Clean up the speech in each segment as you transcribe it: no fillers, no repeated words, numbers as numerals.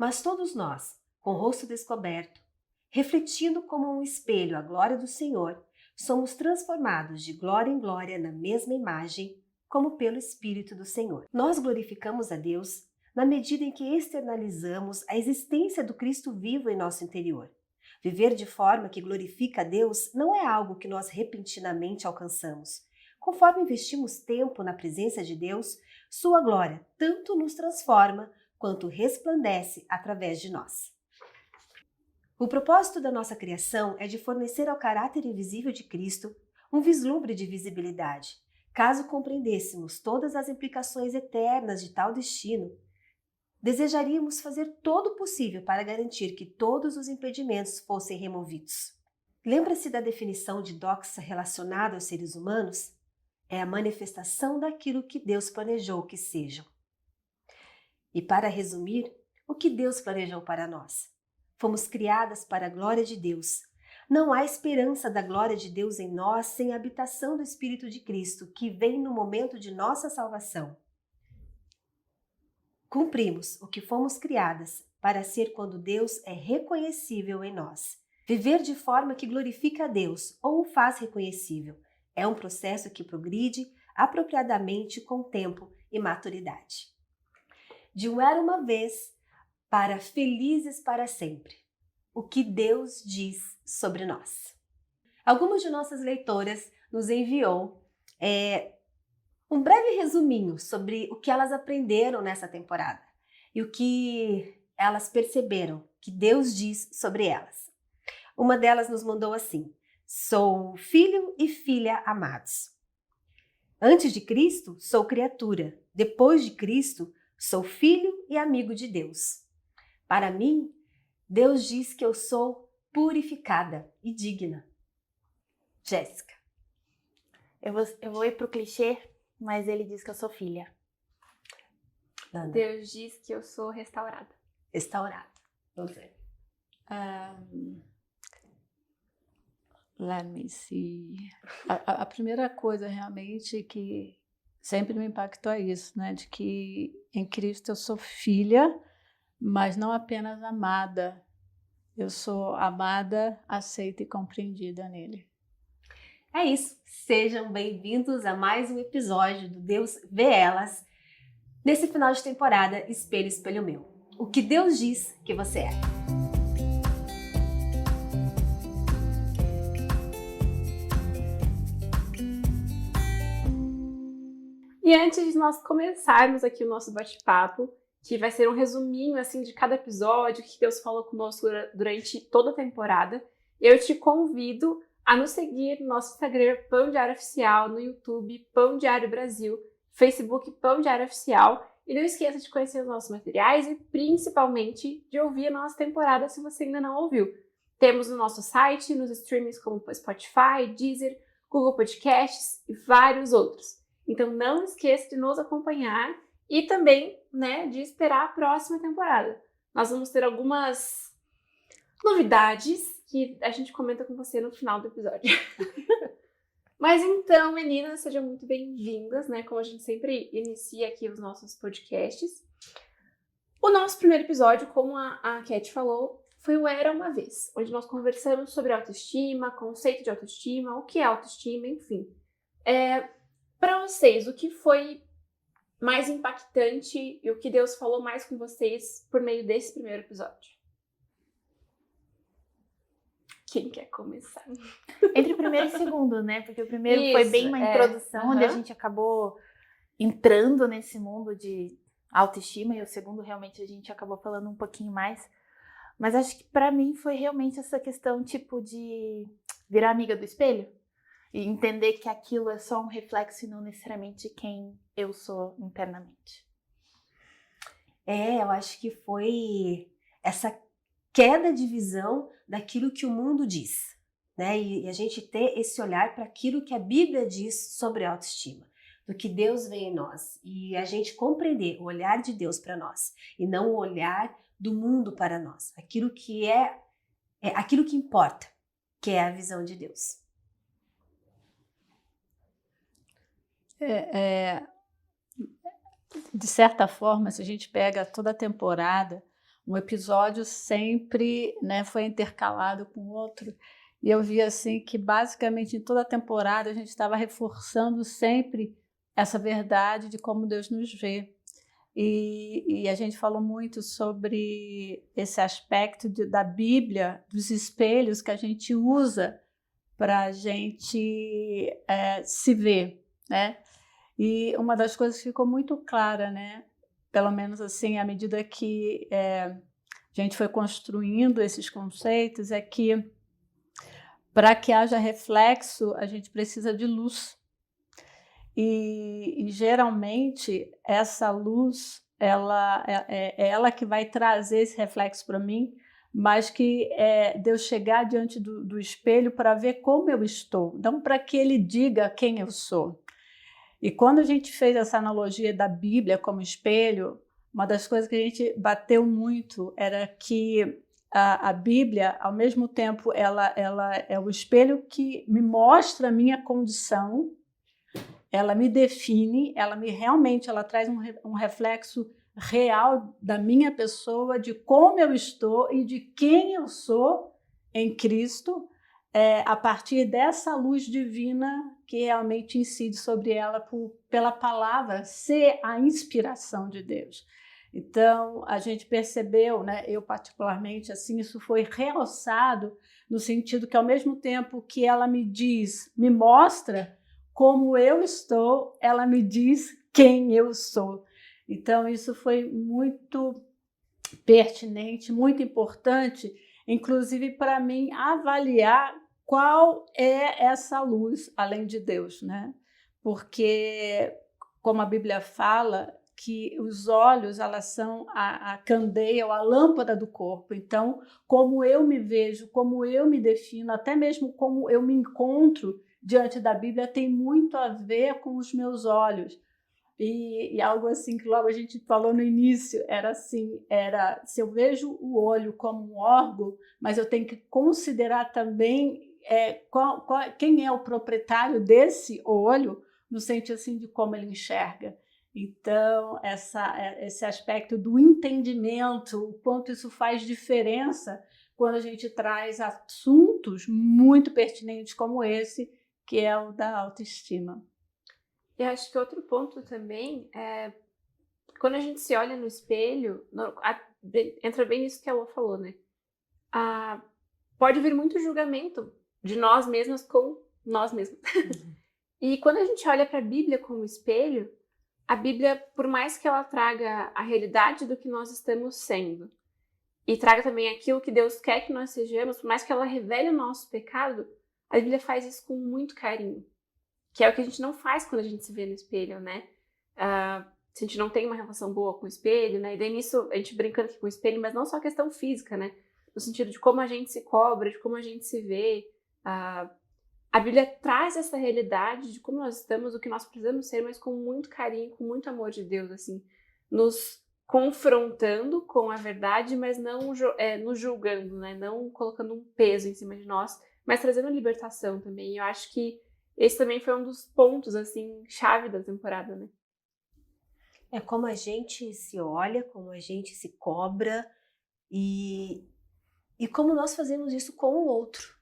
Mas todos nós, com o rosto descoberto, refletindo como um espelho a glória do Senhor, somos transformados de glória em glória na mesma imagem, como pelo Espírito do Senhor. Nós glorificamos a Deus na medida em que externalizamos a existência do Cristo vivo em nosso interior. Viver de forma que glorifica a Deus não é algo que nós repentinamente alcançamos. Conforme investimos tempo na presença de Deus, sua glória tanto nos transforma quanto resplandece através de nós. O propósito da nossa criação é de fornecer ao caráter invisível de Cristo um vislumbre de visibilidade. Caso compreendêssemos todas as implicações eternas de tal destino, desejaríamos fazer todo o possível para garantir que todos os impedimentos fossem removidos. Lembra-se da definição de doxa relacionada aos seres humanos? É a manifestação daquilo que Deus planejou que sejam. E para resumir, o que Deus planejou para nós? Fomos criadas para a glória de Deus. Não há esperança da glória de Deus em nós sem a habitação do Espírito de Cristo, que vem no momento de nossa salvação. Cumprimos o que fomos criadas para ser quando Deus é reconhecível em nós. Viver de forma que glorifica a Deus ou o faz reconhecível é um processo que progride apropriadamente com tempo e maturidade. De um era uma vez para felizes para sempre. O que Deus diz sobre nós. Algumas de nossas leitoras nos enviou um breve resuminho sobre o que elas aprenderam nessa temporada e o que elas perceberam que Deus diz sobre elas. Uma delas nos mandou assim: sou filho e filha amados. Antes de Cristo, sou criatura. Depois de Cristo, sou filho e amigo de Deus. Para mim, Deus diz que eu sou purificada e digna. Jéssica. Eu vou ir pro clichê, mas ele diz que eu sou filha. Ana. Deus diz que eu sou restaurada. Restaurada. Vamos ver. Let me see. A primeira coisa realmente que sempre me impactou é isso, né? De que em Cristo eu sou filha, mas não apenas amada. Eu sou amada, aceita e compreendida nele. É isso. Sejam bem-vindos a mais um episódio do Deus Vê Elas. Nesse final de temporada, Espelho, Espelho Meu. O que Deus diz que você é. E antes de nós começarmos aqui o nosso bate-papo, que vai ser um resuminho assim de cada episódio, que Deus falou conosco durante toda a temporada, eu te convido a nos seguir no nosso Instagram Pão Diário Oficial, no YouTube Pão Diário Brasil, Facebook Pão Diário Oficial, e não esqueça de conhecer os nossos materiais e principalmente de ouvir a nossa temporada se você ainda não ouviu. Temos no nosso site, nos streamings como Spotify, Deezer, Google Podcasts e vários outros. Então não esqueça de nos acompanhar e também, né, de esperar a próxima temporada. Nós vamos ter algumas novidades que a gente comenta com você no final do episódio. Mas então, meninas, sejam muito bem-vindas, né? Como a gente sempre inicia aqui os nossos podcasts. O nosso primeiro episódio, como a Cat falou, foi o Era Uma Vez, onde nós conversamos sobre autoestima, conceito de autoestima, o que é autoestima, enfim. Para vocês, o que foi mais impactante e o que Deus falou mais com vocês por meio desse primeiro episódio? Quem quer começar? Entre o primeiro e o segundo, né? Porque o primeiro foi bem uma introdução, onde a gente acabou entrando nesse mundo de autoestima, e o segundo realmente a gente acabou falando um pouquinho mais. Mas acho que pra mim foi realmente essa questão, tipo, de virar amiga do espelho. E entender que aquilo é só um reflexo e não necessariamente quem eu sou internamente. Eu acho que foi essa queda de visão daquilo que o mundo diz, né? E a gente ter esse olhar para aquilo que a Bíblia diz sobre autoestima, do que Deus vê em nós. E a gente compreender o olhar de Deus para nós e não o olhar do mundo para nós. Aquilo que é aquilo que importa, que é a visão de Deus. De certa forma, se a gente pega toda a temporada, um episódio sempre, né, foi intercalado com outro. E eu vi assim que basicamente em toda a temporada a gente estava reforçando sempre essa verdade de como Deus nos vê. E a gente falou muito sobre esse aspecto da Bíblia, dos espelhos que a gente usa para a gente se ver, né? E uma das coisas que ficou muito clara, né? Pelo menos assim, à medida que a gente foi construindo esses conceitos, é que para que haja reflexo, a gente precisa de luz. E geralmente essa luz é ela que vai trazer esse reflexo para mim, mas que de eu chegar diante do espelho para ver como eu estou, não para que ele diga quem eu sou. E quando a gente fez essa analogia da Bíblia como espelho, uma das coisas que a gente bateu muito era que a Bíblia, ao mesmo tempo, ela é o espelho que me mostra a minha condição, ela me define, realmente ela traz um reflexo real da minha pessoa, de como eu estou e de quem eu sou em Cristo, a partir dessa luz divina que realmente incide sobre ela pela palavra ser a inspiração de Deus. Então, a gente percebeu, né, eu particularmente, assim, isso foi realçado no sentido que, ao mesmo tempo que ela me diz, me mostra como eu estou, ela me diz quem eu sou. Então, isso foi muito pertinente, muito importante, inclusive para mim avaliar qual é essa luz além de Deus, né? Porque, como a Bíblia fala, que os olhos, elas são a candeia ou a lâmpada do corpo. Então, como eu me vejo, como eu me defino, até mesmo como eu me encontro diante da Bíblia, tem muito a ver com os meus olhos. E algo assim que logo a gente falou no início, era se eu vejo o olho como um órgão, mas eu tenho que considerar também quem é o proprietário desse olho, no sentido assim de como ele enxerga. Então, esse aspecto do entendimento, o quanto isso faz diferença quando a gente traz assuntos muito pertinentes como esse, que é o da autoestima. E acho que outro ponto também é quando a gente se olha no espelho, entra bem nisso que a Lô falou, né? Pode vir muito julgamento de nós mesmas com nós mesmos. E quando a gente olha para a Bíblia como espelho, a Bíblia, por mais que ela traga a realidade do que nós estamos sendo, e traga também aquilo que Deus quer que nós sejamos, por mais que ela revele o nosso pecado, a Bíblia faz isso com muito carinho. Que é o que a gente não faz quando a gente se vê no espelho, né? Se a gente não tem uma relação boa com o espelho, né? E daí nisso, a gente brincando aqui com o espelho, mas não só a questão física, né? No sentido de como a gente se cobra, de como a gente se vê. A Bíblia traz essa realidade de como nós estamos, o que nós precisamos ser, mas com muito carinho, com muito amor de Deus, assim. Nos confrontando com a verdade, mas não nos julgando, né? Não colocando um peso em cima de nós, mas trazendo libertação também. Eu acho que esse também foi um dos pontos, assim, chave da temporada, né? É como a gente se olha, como a gente se cobra e como nós fazemos isso com o outro.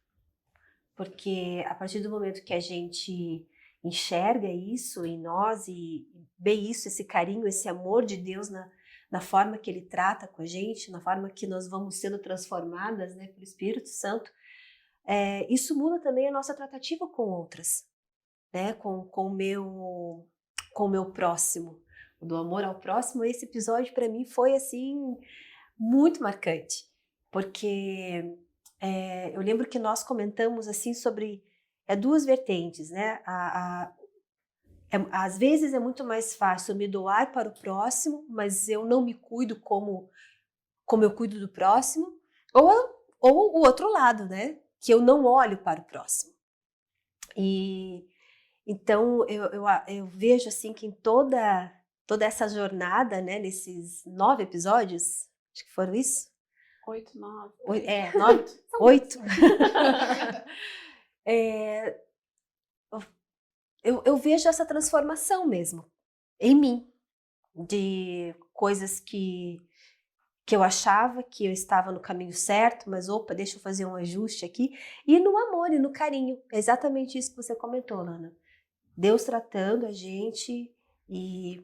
Porque a partir do momento que a gente enxerga isso em nós e vê isso, esse carinho, esse amor de Deus na forma que Ele trata com a gente, na forma que nós vamos sendo transformadas, né, pelo Espírito Santo, isso muda também a nossa tratativa com outras, né, com o meu próximo. Do amor ao próximo, esse episódio para mim foi assim muito marcante, porque eu lembro que nós comentamos assim sobre duas vertentes, né? Às vezes é muito mais fácil me doar para o próximo, mas eu não me cuido como eu cuido do próximo, ou o outro lado, né? Que eu não olho para o próximo. E então eu vejo assim que em toda essa jornada, né, nesses 9 episódios, acho que foram isso? 8, 9. 9, 8. Eu vejo essa transformação mesmo em mim, de coisas que que eu achava que eu estava no caminho certo, mas opa, deixa eu fazer um ajuste aqui. E no amor e no carinho. É exatamente isso que você comentou, Lana. Deus tratando a gente e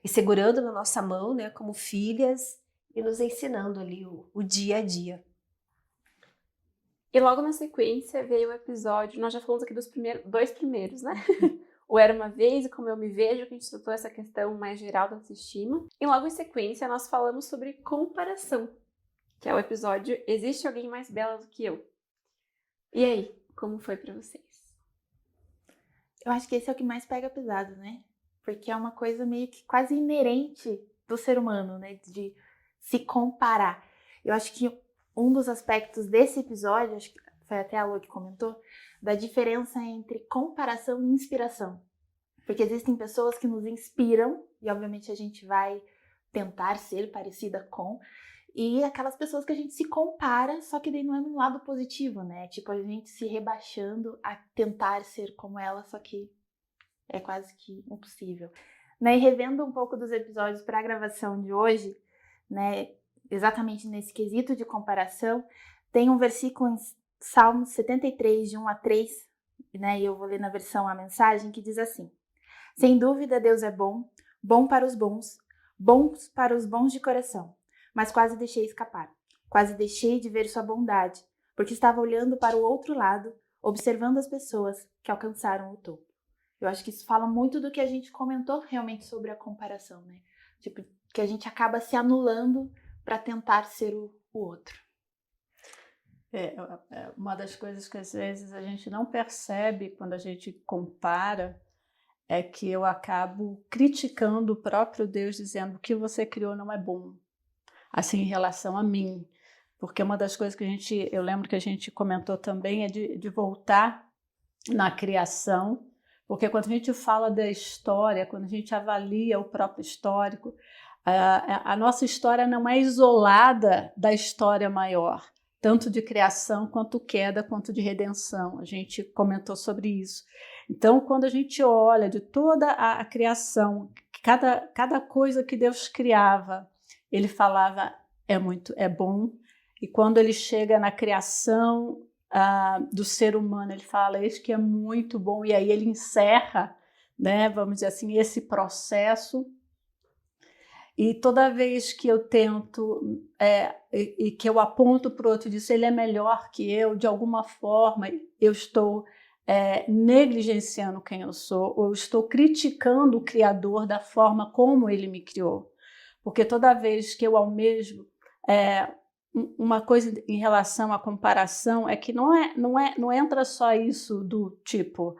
segurando na nossa mão, né, como filhas, e nos ensinando ali o dia a dia. E logo na sequência veio o episódio, nós já falamos aqui dos dois primeiros, né? O Era Uma Vez e Como Eu Me Vejo, que a gente tratou essa questão mais geral da autoestima. E logo em sequência nós falamos sobre comparação, que é o episódio Existe Alguém Mais Bela do que Eu? E aí, como foi pra vocês? Eu acho que esse é o que mais pega pesado, né? Porque é uma coisa meio que quase inerente do ser humano, né? De se comparar. Eu acho que um dos aspectos desse episódio, acho que foi até a Lu que comentou, da diferença entre comparação e inspiração. Porque existem pessoas que nos inspiram, e obviamente a gente vai tentar ser parecida com, e aquelas pessoas que a gente se compara, só que daí não é no lado positivo, né? Tipo, a gente se rebaixando a tentar ser como ela, só que é quase que impossível. Né? E revendo um pouco dos episódios para a gravação de hoje, né, exatamente nesse quesito de comparação, tem um versículo em Salmos 73, de 1 a 3, né, e eu vou ler na versão A Mensagem, que diz assim: Sem dúvida Deus é bom, bom para os bons de coração, mas quase deixei escapar, quase deixei de ver sua bondade, porque estava olhando para o outro lado, observando as pessoas que alcançaram o topo. Eu acho que isso fala muito do que a gente comentou realmente sobre a comparação, né? Tipo, que a gente acaba se anulando para tentar ser o outro. Uma das coisas que às vezes a gente não percebe quando a gente compara é que eu acabo criticando o próprio Deus, dizendo o que você criou não é bom, assim, em relação a mim. Porque uma das coisas que eu lembro que a gente comentou também é de voltar na criação, porque quando a gente fala da história, quando a gente avalia o próprio histórico, a nossa história não é isolada da história maior, tanto de criação, quanto queda, quanto de redenção. A gente comentou sobre isso. Então, quando a gente olha de toda a criação, cada coisa que Deus criava, ele falava, é bom. E quando ele chega na criação do ser humano, ele fala, eis que é muito bom. E aí ele encerra, né, vamos dizer assim, esse processo. E toda vez que eu tento e que eu aponto para o outro e disso, ele é melhor que eu, de alguma forma, eu estou negligenciando quem eu sou, ou eu estou criticando o Criador da forma como ele me criou. Porque toda vez que eu almejo uma coisa em relação à comparação é que não entra só isso do tipo,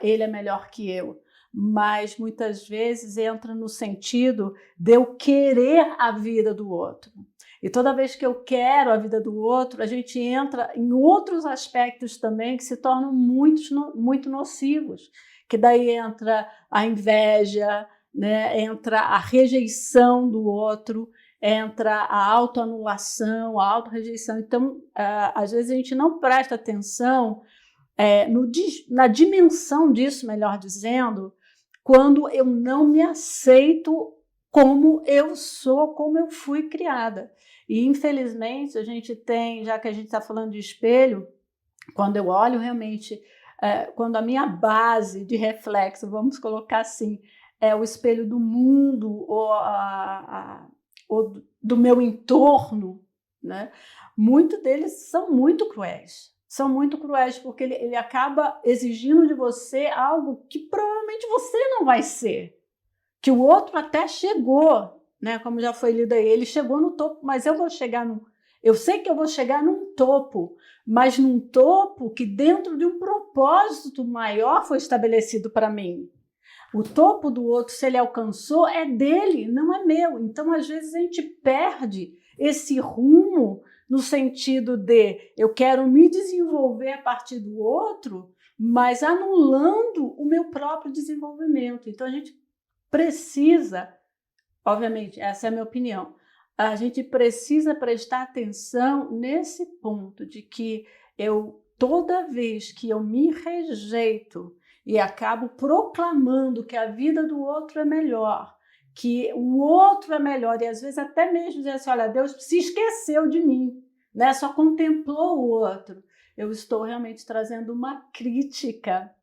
ele é melhor que eu, mas muitas vezes entra no sentido de eu querer a vida do outro. E toda vez que eu quero a vida do outro, a gente entra em outros aspectos também que se tornam muito nocivos, que daí entra a inveja, né? Entra a rejeição do outro, entra a autoanulação, a autorrejeição. Então, às vezes a gente não presta atenção na dimensão disso, melhor dizendo, quando eu não me aceito como eu sou, como eu fui criada. E, infelizmente, a gente tem, já que a gente está falando de espelho, quando eu olho realmente, quando a minha base de reflexo, vamos colocar assim, é o espelho do mundo ou do meu entorno, né? Muitos deles são muito cruéis. São muito cruéis porque ele acaba exigindo de você algo que provavelmente você não vai ser. Que o outro até chegou, né? Como já foi lido aí, ele chegou no topo, mas eu sei que eu vou chegar num topo, mas num topo que dentro de um propósito maior foi estabelecido para mim. O topo do outro, se ele alcançou, é dele, não é meu. Então, às vezes, a gente perde esse rumo no sentido de eu quero me desenvolver a partir do outro, mas anulando o meu próprio desenvolvimento. Então, a gente precisa, obviamente, essa é a minha opinião, a gente precisa prestar atenção nesse ponto de que toda vez que eu me rejeito e acabo proclamando que a vida do outro é melhor, que o outro é melhor, e às vezes até mesmo dizer assim, olha, Deus se esqueceu de mim, né? Só contemplou o outro. Eu estou realmente trazendo uma crítica,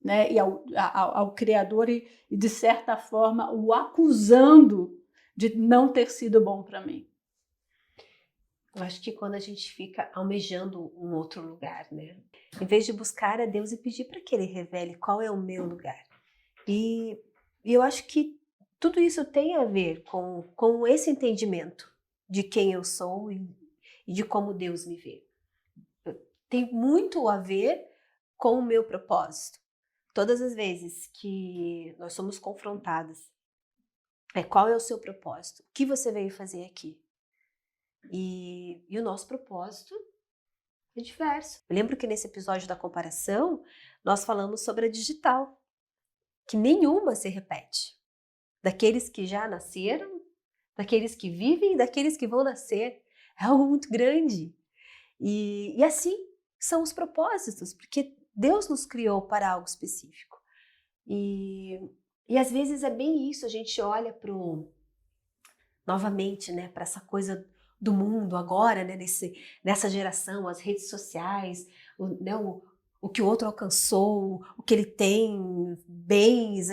né? E ao Criador e, de certa forma, o acusando de não ter sido bom para mim. Eu acho que quando a gente fica almejando um outro lugar, né? Em vez de buscar a Deus e pedir para que Ele revele qual é o meu lugar. E eu acho que tudo isso tem a ver com esse entendimento de quem eu sou e de como Deus me vê. Tem muito a ver com o meu propósito. Todas as vezes que nós somos confrontadas, qual é o seu propósito? O que você veio fazer aqui? E o nosso propósito é diverso. Eu lembro que nesse episódio da comparação, nós falamos sobre a digital, que nenhuma se repete. Daqueles que já nasceram, daqueles que vivem e daqueles que vão nascer. É algo muito grande. E assim são os propósitos, porque Deus nos criou para algo específico. E às vezes é bem isso, a gente olha novamente, né, para essa coisa do mundo agora, né, nessa geração, as redes sociais, o que o outro alcançou, o que ele tem, bens,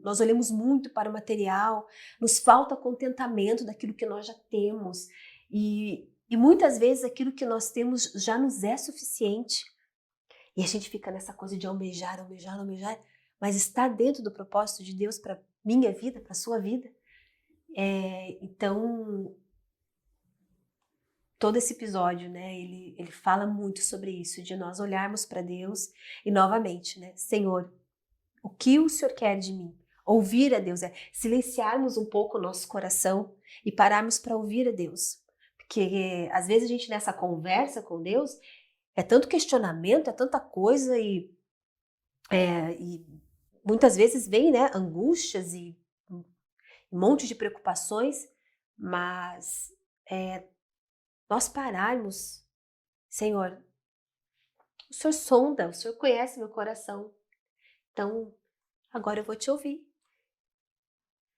nós olhamos muito para o material, nos falta contentamento daquilo que nós já temos e muitas vezes aquilo que nós temos já nos é suficiente e a gente fica nessa coisa de almejar, mas está dentro do propósito de Deus para minha vida, para a sua vida? Então, todo esse episódio, né, ele fala muito sobre isso, de nós olharmos para Deus e novamente, né, Senhor, o que o Senhor quer de mim? Ouvir a Deus, silenciarmos um pouco o nosso coração e pararmos para ouvir a Deus. Porque às vezes a gente nessa conversa com Deus, é tanto questionamento, é tanta coisa e muitas vezes vem, né, angústias e um monte de preocupações, mas nós pararmos, Senhor, o Senhor sonda, o Senhor conhece meu coração, então agora eu vou te ouvir.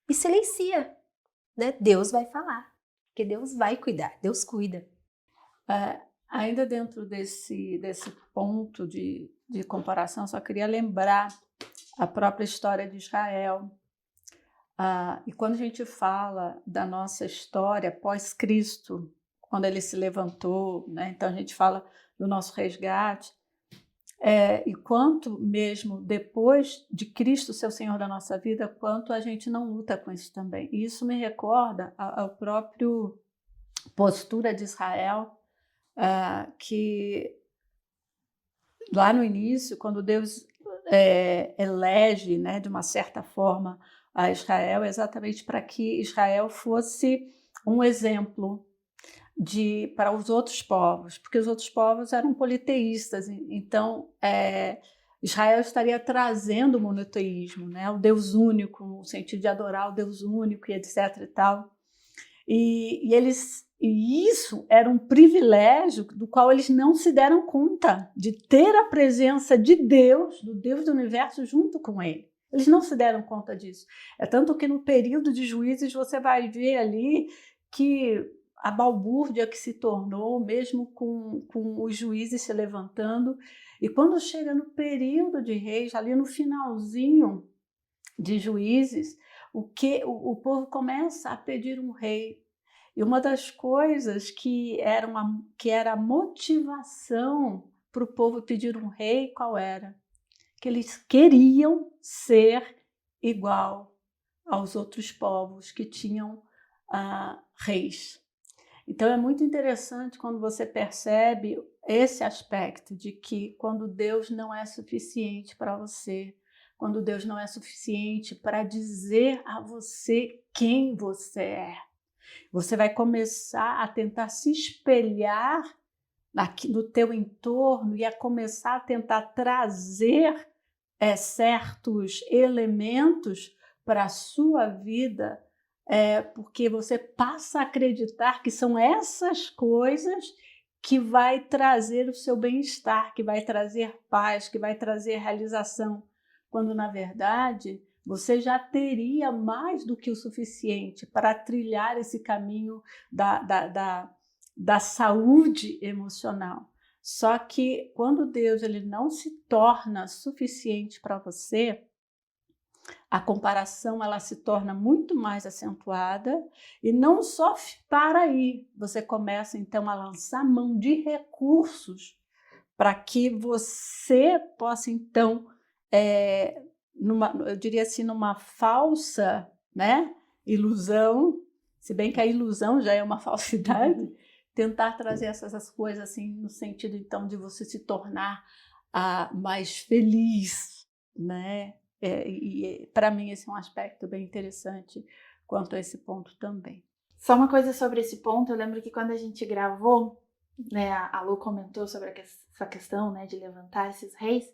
E silencia, né? Deus vai falar, porque Deus vai cuidar, Deus cuida. Ainda dentro desse ponto de comparação, só queria lembrar a própria história de Israel. E quando a gente fala da nossa história pós-Cristo, quando ele se levantou, né? Então a gente fala do nosso resgate, e quanto mesmo depois de Cristo ser o Senhor da nossa vida, quanto a gente não luta com isso também. E isso me recorda a próprio postura de Israel, que lá no início, quando Deus elege, né, de uma certa forma, a Israel, exatamente para que Israel fosse um exemplo para os outros povos, porque os outros povos eram politeístas, então Israel estaria trazendo o monoteísmo, né, o Deus único, no sentido de adorar o Deus único e etc. e tal. E isso era um privilégio do qual eles não se deram conta, de ter a presença de Deus, do Deus do universo, junto com ele. Eles não se deram conta disso. É tanto que no período de Juízes você vai ver ali que a balbúrdia que se tornou, mesmo com os juízes se levantando. E quando chega no período de Reis, ali no finalzinho de Juízes, o povo começa a pedir um rei. E uma das coisas que era a motivação para o povo pedir um rei, qual era? Que eles queriam ser igual aos outros povos que tinham reis. Então é muito interessante quando você percebe esse aspecto de que quando Deus não é suficiente para você, quando Deus não é suficiente para dizer a você quem você é, você vai começar a tentar se espelhar no teu entorno e a começar a tentar trazer certos elementos para a sua vida, porque você passa a acreditar que são essas coisas que vai trazer o seu bem-estar, que vai trazer paz, que vai trazer realização, quando na verdade você já teria mais do que o suficiente para trilhar esse caminho da saúde emocional. Só que quando Deus ele não se torna suficiente para você, a comparação ela se torna muito mais acentuada e não só para aí, você começa então a lançar mão de recursos para que você possa então, eu diria assim, numa falsa, né, ilusão, se bem que a ilusão já é uma falsidade, tentar trazer essas coisas assim no sentido então de você se tornar mais feliz, né? E para mim esse é um aspecto bem interessante quanto a esse ponto também. Só uma coisa sobre esse ponto, eu lembro que quando a gente gravou, né, a Lu comentou sobre essa questão, né, de levantar esses reis,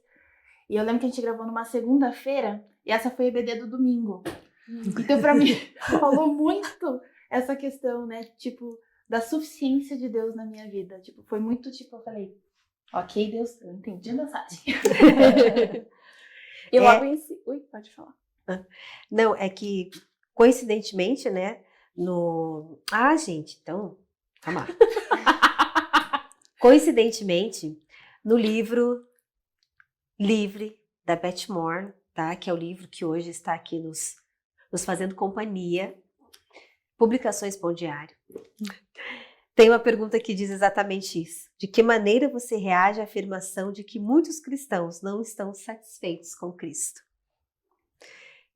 e eu lembro que a gente gravou numa segunda-feira, e essa foi a EBD do domingo. Então para mim falou muito essa questão, né, tipo, da suficiência de Deus na minha vida. Tipo, foi muito tipo, eu falei, ok, Deus, eu entendi a mensagem. E logo em si... Ui, pode falar. Não, é que, coincidentemente, né, gente, então, calma lá. Coincidentemente, no livro Livre, da Beth Moore, tá, que é o livro que hoje está aqui nos fazendo companhia, Publicações Pão Diário, tem uma pergunta que diz exatamente isso. De que maneira você reage à afirmação de que muitos cristãos não estão satisfeitos com Cristo?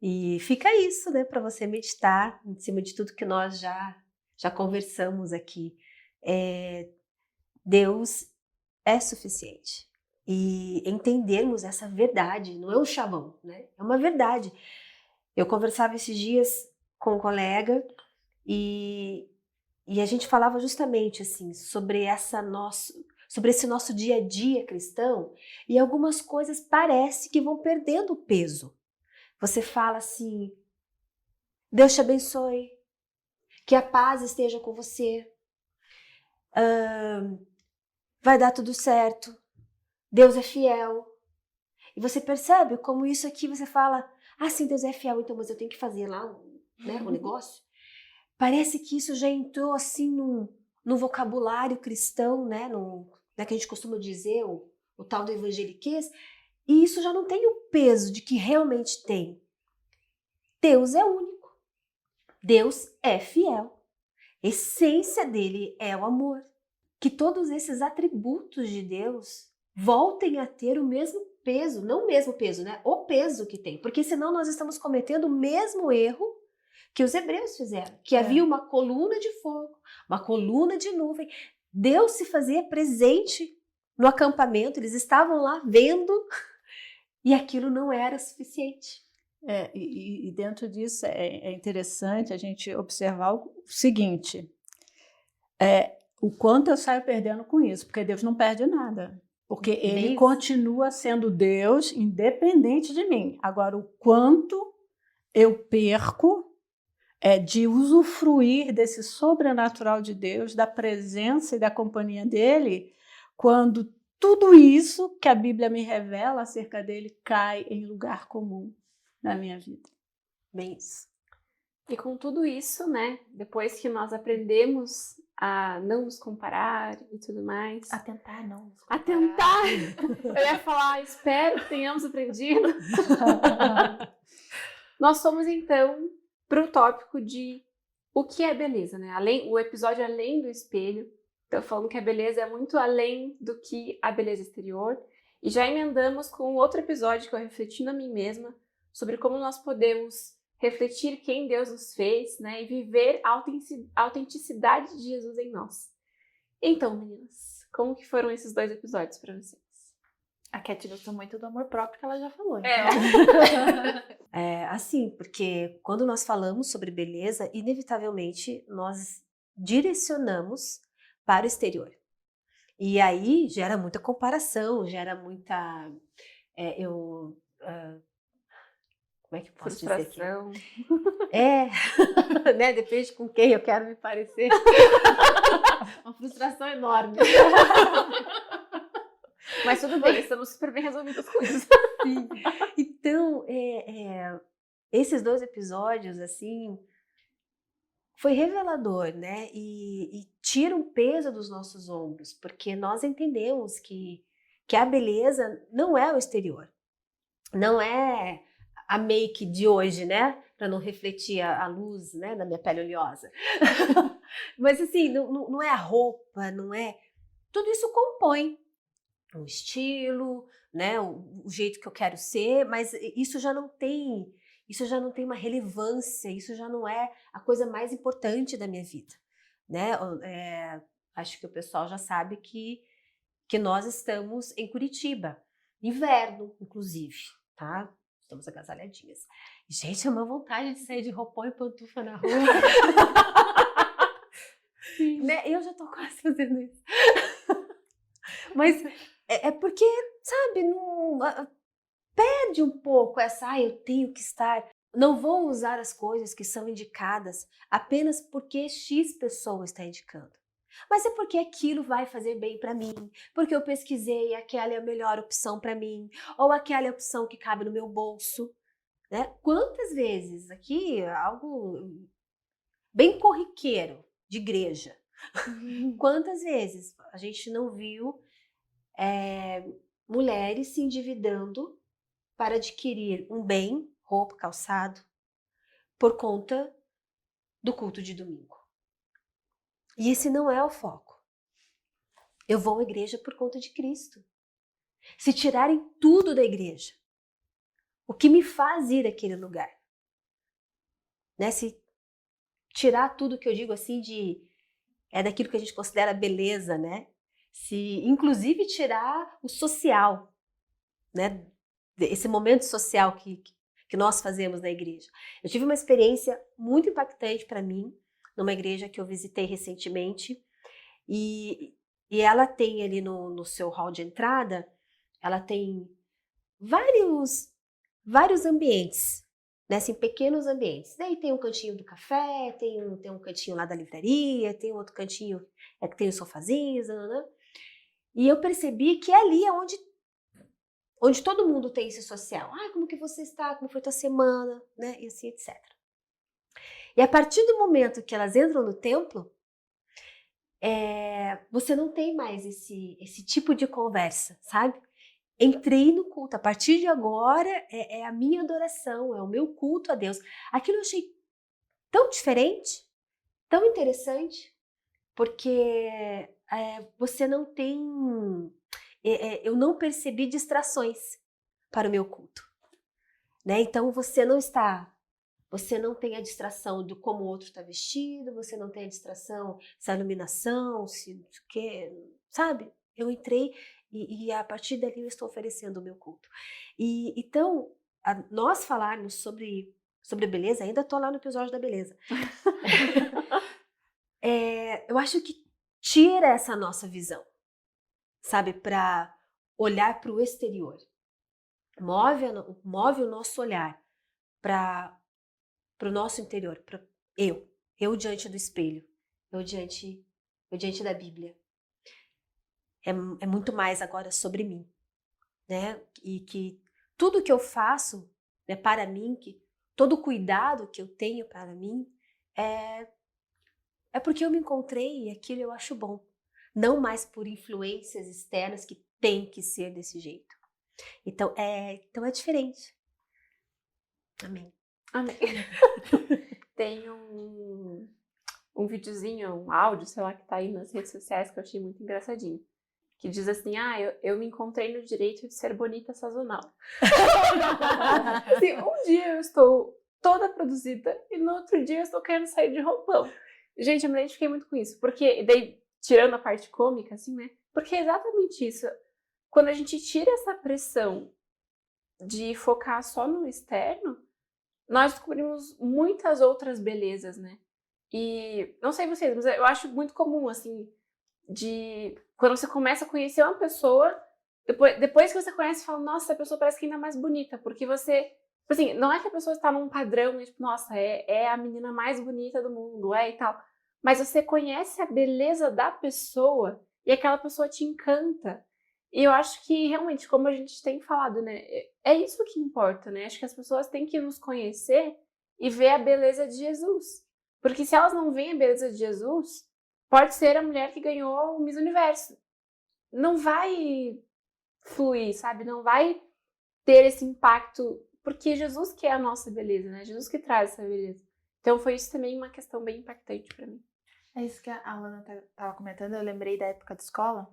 E fica isso, né, para você meditar em cima de tudo que nós já conversamos aqui. Deus é suficiente. E entendermos essa verdade, não é um chavão, né? É uma verdade. Eu conversava esses dias com um colega e a gente falava justamente assim sobre esse nosso dia a dia cristão, e algumas coisas parece que vão perdendo peso. Você fala assim, Deus te abençoe, que a paz esteja com você, vai dar tudo certo, Deus é fiel. E você percebe como isso aqui você fala, sim, Deus é fiel, então, mas eu tenho que fazer lá o negócio. Parece que isso já entrou assim no vocabulário cristão, né, que a gente costuma dizer, o tal do evangeliquez, e isso já não tem o peso de que realmente tem. Deus é único, Deus é fiel, a essência dele é o amor. Que todos esses atributos de Deus voltem a ter o mesmo peso, não o mesmo peso, né, o peso que tem, porque senão nós estamos cometendo o mesmo erro que os hebreus fizeram, que havia uma coluna de fogo, uma coluna de nuvem. Deus se fazia presente no acampamento, eles estavam lá vendo, e aquilo não era suficiente. E dentro disso é interessante a gente observar o seguinte, o quanto eu saio perdendo com isso, porque Deus não perde nada. Porque ele continua sendo Deus independente de mim. Agora, o quanto eu perco de usufruir desse sobrenatural de Deus, da presença e da companhia dele, quando tudo isso que a Bíblia me revela acerca dele cai em lugar comum na minha vida. Bem isso. E com tudo isso, né, depois que nós aprendemos a não nos comparar e tudo mais... A tentar não nos comparar. A tentar! Eu ia falar, espero que tenhamos aprendido. Nós fomos, então, para o tópico de o que é beleza, né? O episódio Além do Espelho. Então, falando que a beleza é muito além do que a beleza exterior. E já emendamos com outro episódio que eu refleti na mim mesma sobre como nós podemos refletir quem Deus nos fez, né? E viver a autenticidade de Jesus em nós. Então, meninas, como que foram esses 2 episódios para vocês? A Cat gostou muito do amor próprio que ela já falou. Então. Assim, porque quando nós falamos sobre beleza, inevitavelmente nós direcionamos para o exterior. E aí gera muita comparação, gera muita... como é que eu posso frustração. Dizer aqui? Né? Depende com quem eu quero me parecer. Uma frustração enorme. Mas tudo bem, estamos super bem resolvidas com isso. Sim. Então, esses 2 episódios, assim, foi revelador, né? E tira um peso dos nossos ombros, porque nós entendemos que a beleza não é o exterior, não é a make de hoje, né? Para não refletir a luz, né, da minha pele oleosa. Mas assim, não é a roupa, não é... Tudo isso compõe um estilo, né, o jeito que eu quero ser, mas isso já não tem uma relevância, isso já não é a coisa mais importante da minha vida, né? Acho que o pessoal já sabe que nós estamos em Curitiba, inverno, inclusive, tá? Estamos agasalhadinhas. Gente, é uma vontade de sair de roupão e pantufa na rua. Né? Eu já tô quase fazendo isso. Mas é porque, sabe, não, perde um pouco essa, eu tenho que estar, não vou usar as coisas que são indicadas apenas porque X pessoa está indicando. Mas é porque aquilo vai fazer bem para mim, porque eu pesquisei, aquela é a melhor opção para mim, ou aquela é a opção que cabe no meu bolso, né? Quantas vezes, aqui, algo bem corriqueiro de igreja, quantas vezes a gente não viu mulheres se endividando para adquirir um bem, roupa, calçado, por conta do culto de domingo. E esse não é o foco. Eu vou à igreja por conta de Cristo. Se tirarem tudo da igreja, o que me faz ir àquele lugar? Né? Se tirar tudo que eu digo assim daquilo que a gente considera beleza, né? Se inclusive tirar o social, né? Esse momento social que nós fazemos na igreja. Eu tive uma experiência muito impactante para mim, numa igreja que eu visitei recentemente, e ela tem ali no seu hall de entrada, ela tem vários ambientes, né, assim, pequenos ambientes. Daí tem um cantinho do café, tem um cantinho lá da livraria, tem outro cantinho que tem os sofazinhos, né? E eu percebi que ali é onde todo mundo tem esse social. Como que você está? Como foi tua semana? Né? E assim, etc. E a partir do momento que elas entram no templo, você não tem mais esse tipo de conversa, sabe? Entrei no culto. A partir de agora é a minha adoração, é o meu culto a Deus. Aquilo eu achei tão diferente, tão interessante, porque você não tem... eu não percebi distrações para o meu culto, né? Então você não tem a distração de como o outro está vestido, você não tem a distração se a iluminação, se o que, sabe? Eu entrei e a partir dali eu estou oferecendo o meu culto. E então, nós falarmos sobre beleza, ainda estou lá no episódio da beleza. Eu acho que tira essa nossa visão, sabe, para olhar para o exterior. Move o nosso olhar para o nosso interior, para eu diante do espelho, eu diante da Bíblia. É muito mais agora sobre mim, né? E que tudo que eu faço, né, para mim, que todo o cuidado que eu tenho para mim é porque eu me encontrei e aquilo eu acho bom. Não mais por influências externas que tem que ser desse jeito. Então é diferente. Amém. Amém. Tem um videozinho, um áudio, sei lá, que tá aí nas redes sociais que eu achei muito engraçadinho. Que diz assim, eu me encontrei no direito de ser bonita sazonal. Assim, um dia eu estou toda produzida e no outro dia eu estou querendo sair de roupão. Gente, eu me identifiquei muito com isso, porque daí, tirando a parte cômica, assim, né? Porque é exatamente isso. Quando a gente tira essa pressão de focar só no externo, nós descobrimos muitas outras belezas, né? E não sei vocês, mas eu acho muito comum, assim, de quando você começa a conhecer uma pessoa, depois que você conhece, você fala, nossa, essa pessoa parece que ainda mais bonita, porque você, assim, não é que a pessoa está num padrão, né, tipo, nossa, é a menina mais bonita do mundo, e tal, mas você conhece a beleza da pessoa e aquela pessoa te encanta. E eu acho que, realmente, como a gente tem falado, né? É isso que importa, né? Acho que as pessoas têm que nos conhecer e ver a beleza de Jesus. Porque se elas não veem a beleza de Jesus, pode ser a mulher que ganhou o Miss Universo. Não vai fluir, sabe? Não vai ter esse impacto, porque Jesus que é a nossa beleza, né? Jesus que traz essa beleza. Então foi isso também uma questão bem impactante pra mim. É isso que a Alana estava comentando, eu lembrei da época de escola.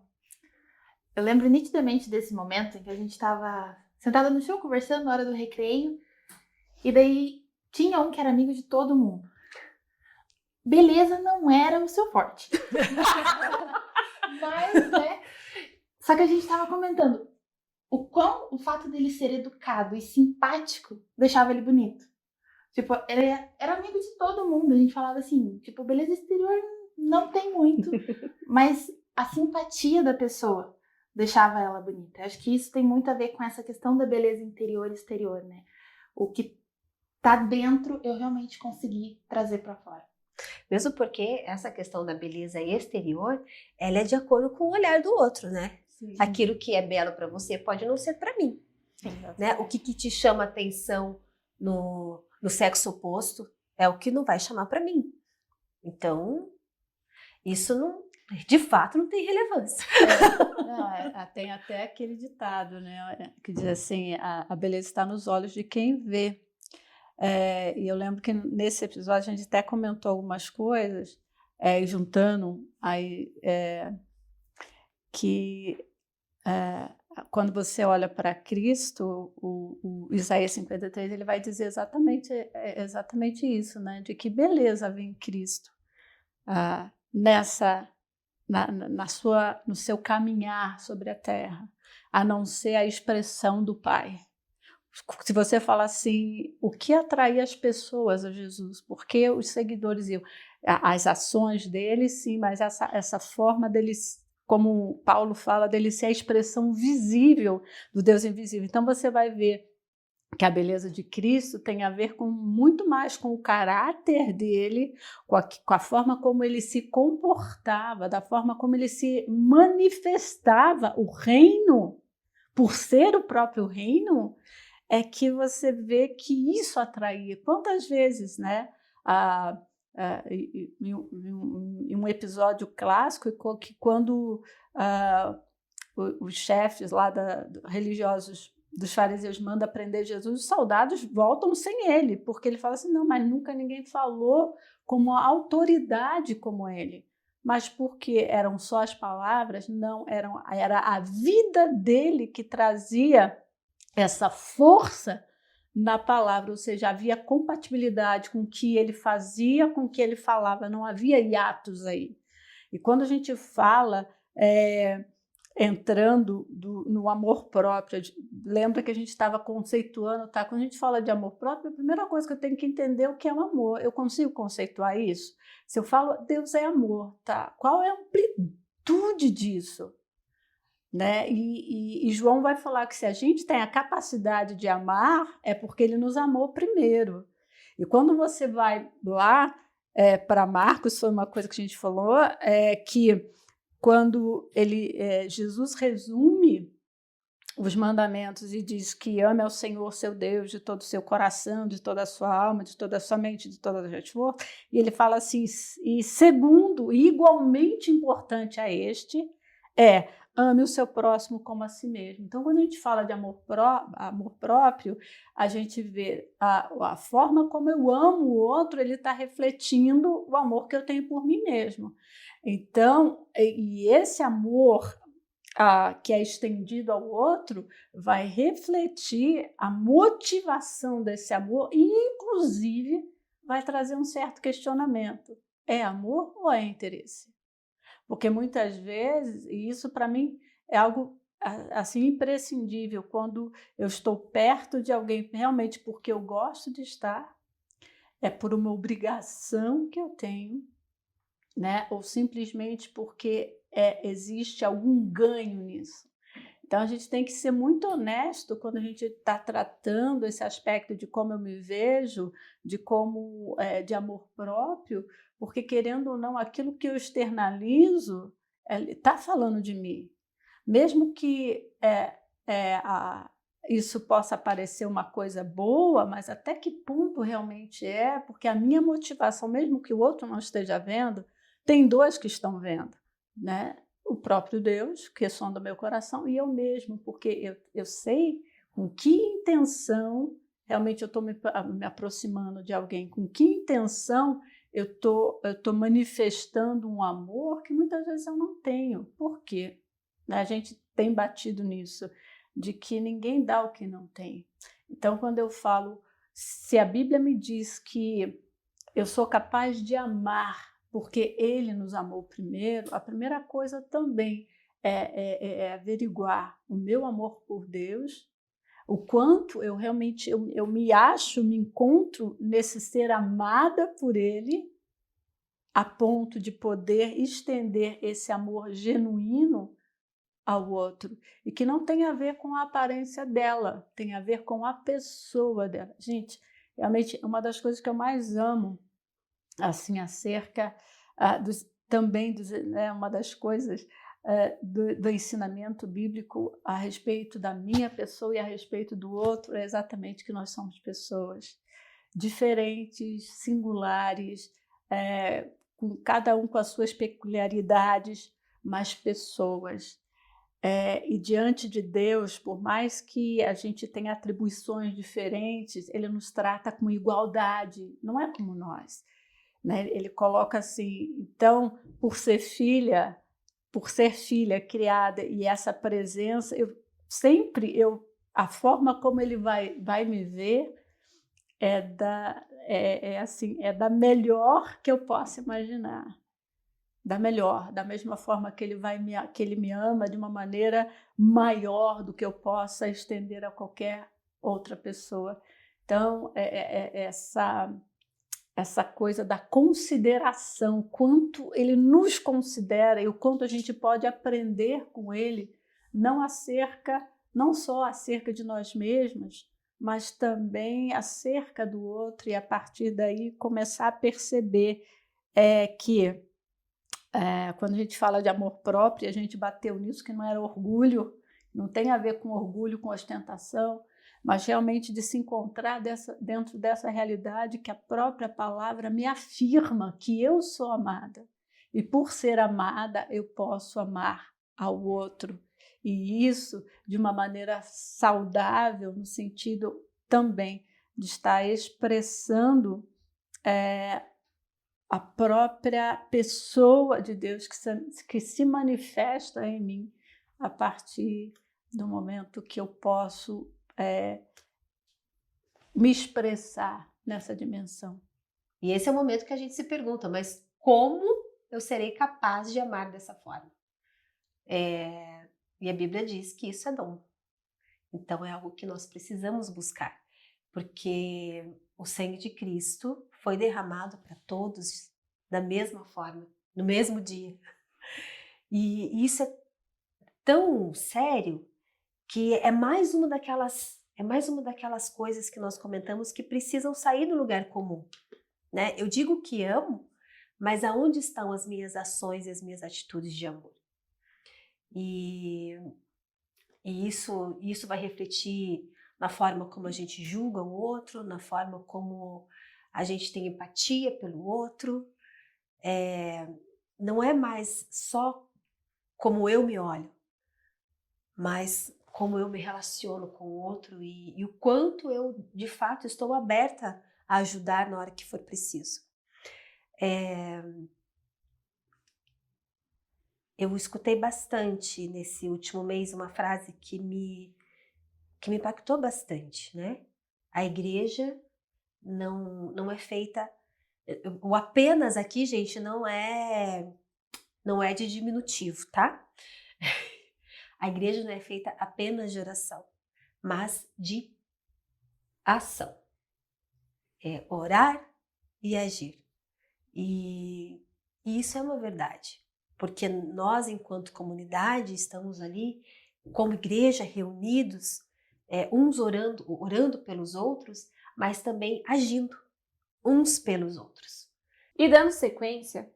Eu lembro nitidamente desse momento em que a gente estava sentada no chão conversando na hora do recreio, e daí tinha um que era amigo de todo mundo. Beleza não era o seu forte. Mas, né? Só que a gente estava comentando o fato dele ser educado e simpático deixava ele bonito. Tipo, ele era amigo de todo mundo. A gente falava assim, tipo, beleza exterior não tem muito, mas a simpatia da pessoa deixava ela bonita. Acho que isso tem muito a ver com essa questão da beleza interior e exterior, né? O que tá dentro eu realmente consegui trazer para fora. Mesmo porque essa questão da beleza exterior, ela é de acordo com o olhar do outro, né? Sim. Aquilo que é belo para você pode não ser para mim. Sim, Né? O que te chama atenção no sexo oposto é o que não vai chamar para mim. Então, isso não, de fato não tem relevância. Tem até aquele ditado, né, que diz assim, a beleza está nos olhos de quem vê. E eu lembro que nesse episódio a gente até comentou algumas coisas, juntando aí, que quando você olha para Cristo, o Isaías 53, ele vai dizer exatamente isso, né? De que beleza vem Cristo no seu caminhar sobre a terra, a não ser a expressão do Pai. Se você falar assim, o que atraía as pessoas a Jesus? Porque os seguidores iam, as ações dele, sim, mas essa forma deles, como Paulo fala, dele ser a expressão visível do Deus invisível. Então você vai ver que a beleza de Cristo tem a ver com muito mais com o caráter dele, com a forma como ele se comportava, da forma como ele se manifestava. O reino, por ser o próprio reino, é que você vê que isso atraía. Quantas vezes, né? Em um episódio clássico, que quando os chefes lá religiosos dos fariseus mandam prender Jesus, os soldados voltam sem ele, porque ele fala assim, não, mas nunca ninguém falou como a autoridade como ele. Mas porque eram só as palavras? Não, era a vida dele que trazia essa força na palavra, ou seja, havia compatibilidade com o que ele fazia, com o que ele falava, não havia hiatos aí. E quando a gente fala entrando no amor próprio, lembra que a gente estava conceituando, tá? Quando a gente fala de amor próprio, a primeira coisa que eu tenho que entender é o que é o amor. Eu consigo conceituar isso? Se eu falo Deus é amor, tá? Qual é a amplitude disso? Né? E João vai falar que se a gente tem a capacidade de amar, é porque ele nos amou primeiro. E quando você vai lá para Marcos, foi uma coisa que a gente falou, que quando Jesus resume os mandamentos e diz que ame ao Senhor seu Deus de todo o seu coração, de toda a sua alma, de toda a sua mente, de toda a sua força, e ele fala assim, e segundo, igualmente importante a este, ame o seu próximo como a si mesmo. Então, quando a gente fala de amor próprio, a gente vê a forma como eu amo o outro, ele está refletindo o amor que eu tenho por mim mesmo. Então, e esse amor que é estendido ao outro vai refletir a motivação desse amor e, inclusive, vai trazer um certo questionamento. É amor ou é interesse? Porque muitas vezes, e isso para mim é algo assim imprescindível, quando eu estou perto de alguém realmente porque eu gosto de estar, é por uma obrigação que eu tenho, né? Ou simplesmente porque existe algum ganho nisso. Então a gente tem que ser muito honesto quando a gente está tratando esse aspecto de como eu me vejo, de como de amor próprio, porque querendo ou não, aquilo que eu externalizo está falando de mim. mesmo que isso possa parecer uma coisa boa, mas até que ponto realmente é, porque a minha motivação, mesmo que o outro não esteja vendo, tem dois que estão vendo, né? O próprio Deus, que sonda o meu coração, e eu mesmo, porque eu sei com que intenção realmente eu estou me aproximando de alguém, com que intenção eu estou manifestando um amor que muitas vezes eu não tenho. Por quê? A gente tem batido nisso, de que ninguém dá o que não tem. Então, quando eu falo, se a Bíblia me diz que eu sou capaz de amar porque Ele nos amou primeiro, a primeira coisa também é averiguar o meu amor por Deus, o quanto eu realmente eu me acho, me encontro nesse ser amada por Ele, a ponto de poder estender esse amor genuíno ao outro, e que não tem a ver com a aparência dela, tem a ver com a pessoa dela. Gente, realmente uma das coisas que eu mais amo, assim, acerca uma das coisas do ensinamento bíblico a respeito da minha pessoa e a respeito do outro, é exatamente que nós somos pessoas diferentes, singulares, com cada um com as suas peculiaridades, mas pessoas. E diante de Deus, por mais que a gente tenha atribuições diferentes, Ele nos trata com igualdade, não é como nós, né? Ele coloca assim, então, por ser filha criada, e essa presença, a forma como Ele vai me ver é da melhor que eu possa imaginar. Da mesma forma que ele me ama de uma maneira maior do que eu possa estender a qualquer outra pessoa. Então, essa coisa da consideração, quanto ele nos considera e o quanto a gente pode aprender com ele, não só acerca de nós mesmos, mas também acerca do outro, e a partir daí começar a perceber que quando a gente fala de amor próprio, a gente bateu nisso, que não era orgulho, não tem a ver com orgulho, com ostentação, mas realmente de se encontrar dentro dessa realidade que a própria palavra me afirma que eu sou amada. E por ser amada, eu posso amar ao outro. E isso de uma maneira saudável, no sentido também de estar expressando a própria pessoa de Deus que se manifesta em mim a partir do momento que eu posso me expressar nessa dimensão. E esse é o momento que a gente se pergunta, mas como eu serei capaz de amar dessa forma? E a Bíblia diz que isso é dom. Então é algo que nós precisamos buscar, porque o sangue de Cristo foi derramado para todos da mesma forma, no mesmo dia. E isso é tão sério que é mais uma daquelas coisas que nós comentamos que precisam sair do lugar comum, né? Eu digo que amo, mas aonde estão as minhas ações e as minhas atitudes de amor? E isso vai refletir na forma como a gente julga o outro, na forma como a gente tem empatia pelo outro. Não é mais só como eu me olho, mas como eu me relaciono com o outro e o quanto eu, de fato, estou aberta a ajudar na hora que for preciso. Eu escutei bastante nesse último mês uma frase que me impactou bastante, né? A igreja não é feita... O apenas aqui, gente, não é de diminutivo, tá? A igreja não é feita apenas de oração, mas de ação. É orar e agir. E isso é uma verdade, porque nós, enquanto comunidade, estamos ali como igreja, reunidos, uns orando pelos outros, mas também agindo uns pelos outros. E dando sequência,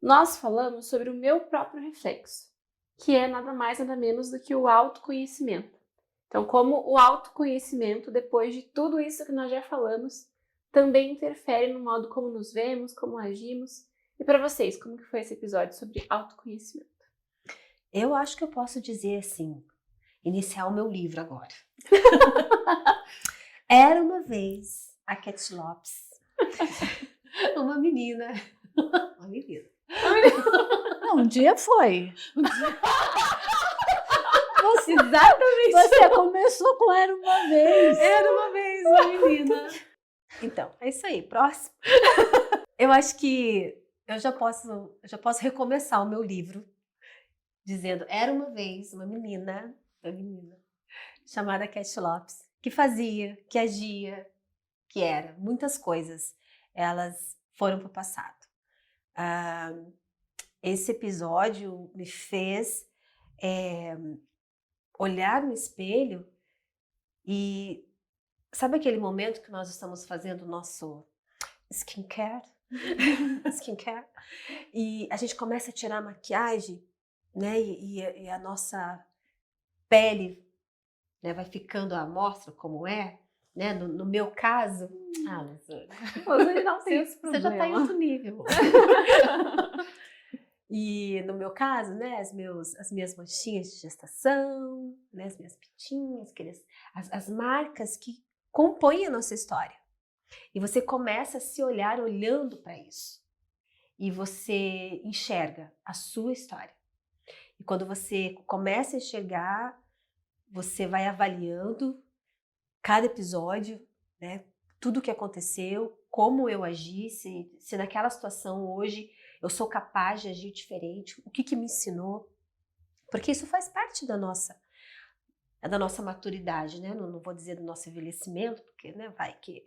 nós falamos sobre o meu próprio reflexo. que é nada mais, nada menos do que o autoconhecimento. Então, como o autoconhecimento, depois de tudo isso que nós já falamos, também interfere no modo como nos vemos, como agimos. E para vocês, como que foi esse episódio sobre autoconhecimento? Eu acho que eu posso dizer assim, iniciar o meu livro agora. Era uma vez a Cat Lopes, uma menina. Uma menina. Não, um dia foi. Exatamente. Você começou com Era Uma Vez. Era uma vez uma menina. Então, é isso aí. Próximo. Eu acho que eu já posso recomeçar o meu livro dizendo: era uma vez uma menina chamada Cat Lopes, que fazia, que agia, que era muitas coisas. Elas foram para o passado. Esse episódio me fez olhar no espelho e sabe aquele momento que nós estamos fazendo o nosso skincare? E a gente começa a tirar a maquiagem, né? E a nossa pele, né, vai ficando à mostra como é, né? No meu caso... Você não tem esse problema. Você já está em outro nível. E no meu caso, né, as minhas manchinhas de gestação, né, as minhas pintinhas, as marcas que compõem a nossa história. E você começa a se olhar olhando para isso. E você enxerga a sua história. E quando você começa a enxergar, você vai avaliando cada episódio, né, tudo o que aconteceu, como eu agi, se naquela situação hoje eu sou capaz de agir diferente, o que me ensinou, porque isso faz parte da nossa maturidade, né? Não vou dizer do nosso envelhecimento, porque, né, vai que...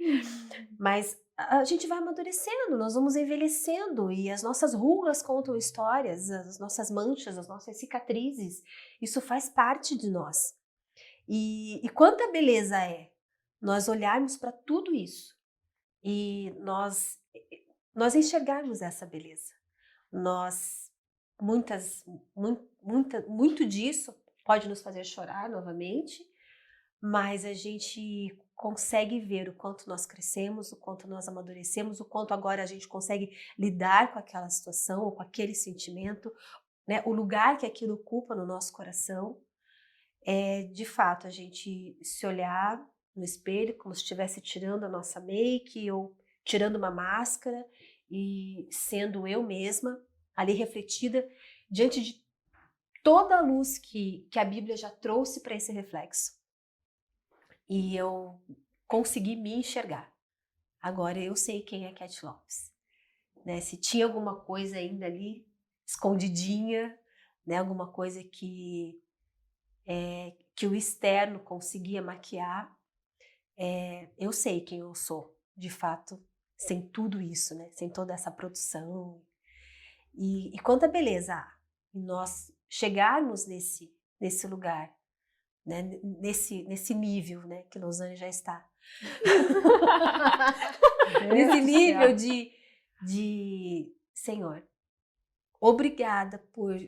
Mas a gente vai amadurecendo, nós vamos envelhecendo e as nossas rugas contam histórias, as nossas manchas, as nossas cicatrizes, isso faz parte de nós. E quanta beleza é nós olharmos para tudo isso e nós enxergarmos essa beleza. Muito disso pode nos fazer chorar novamente, mas a gente consegue ver o quanto nós crescemos, o quanto nós amadurecemos, o quanto agora a gente consegue lidar com aquela situação ou com aquele sentimento, né? O lugar que aquilo ocupa no nosso coração. É, de fato, a gente se olhar no espelho como se estivesse tirando a nossa make ou tirando uma máscara e sendo eu mesma ali refletida diante de toda a luz que a Bíblia já trouxe para esse reflexo. E eu consegui me enxergar. Agora eu sei quem é Cat Lopes. Né? Se tinha alguma coisa ainda ali escondidinha, né? Alguma coisa que o externo conseguia maquiar, eu sei quem eu sou, de fato, sem tudo isso, né? Sem toda essa produção. E quanta beleza há em nós chegarmos nesse lugar, né? Nesse nível, né? Que Lausanne já está. Nesse nível de Senhor, obrigada por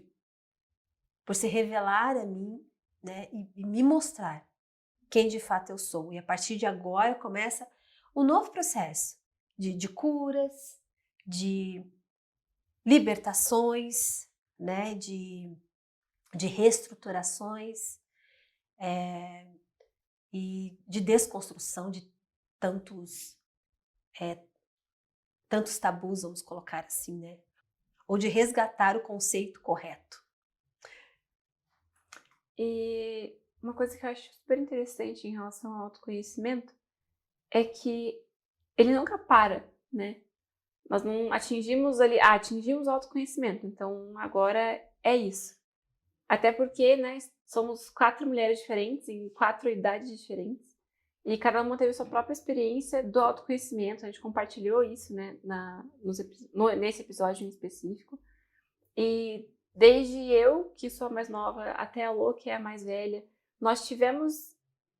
se revelar a mim, né? E me mostrar quem de fato eu sou. E a partir de agora começa um novo processo de curas, de libertações, né? De reestruturações e de desconstrução de tantos tabus, vamos colocar assim, né? Ou de resgatar o conceito correto. E uma coisa que eu acho super interessante em relação ao autoconhecimento é que ele nunca para, né? Nós não atingimos atingimos o autoconhecimento, então agora é isso. Até porque, né, somos 4 mulheres diferentes, em 4 idades diferentes, e cada uma teve sua própria experiência do autoconhecimento. A gente compartilhou isso, né, nesse episódio em específico. E desde eu, que sou a mais nova, até a Lô, que é a mais velha, nós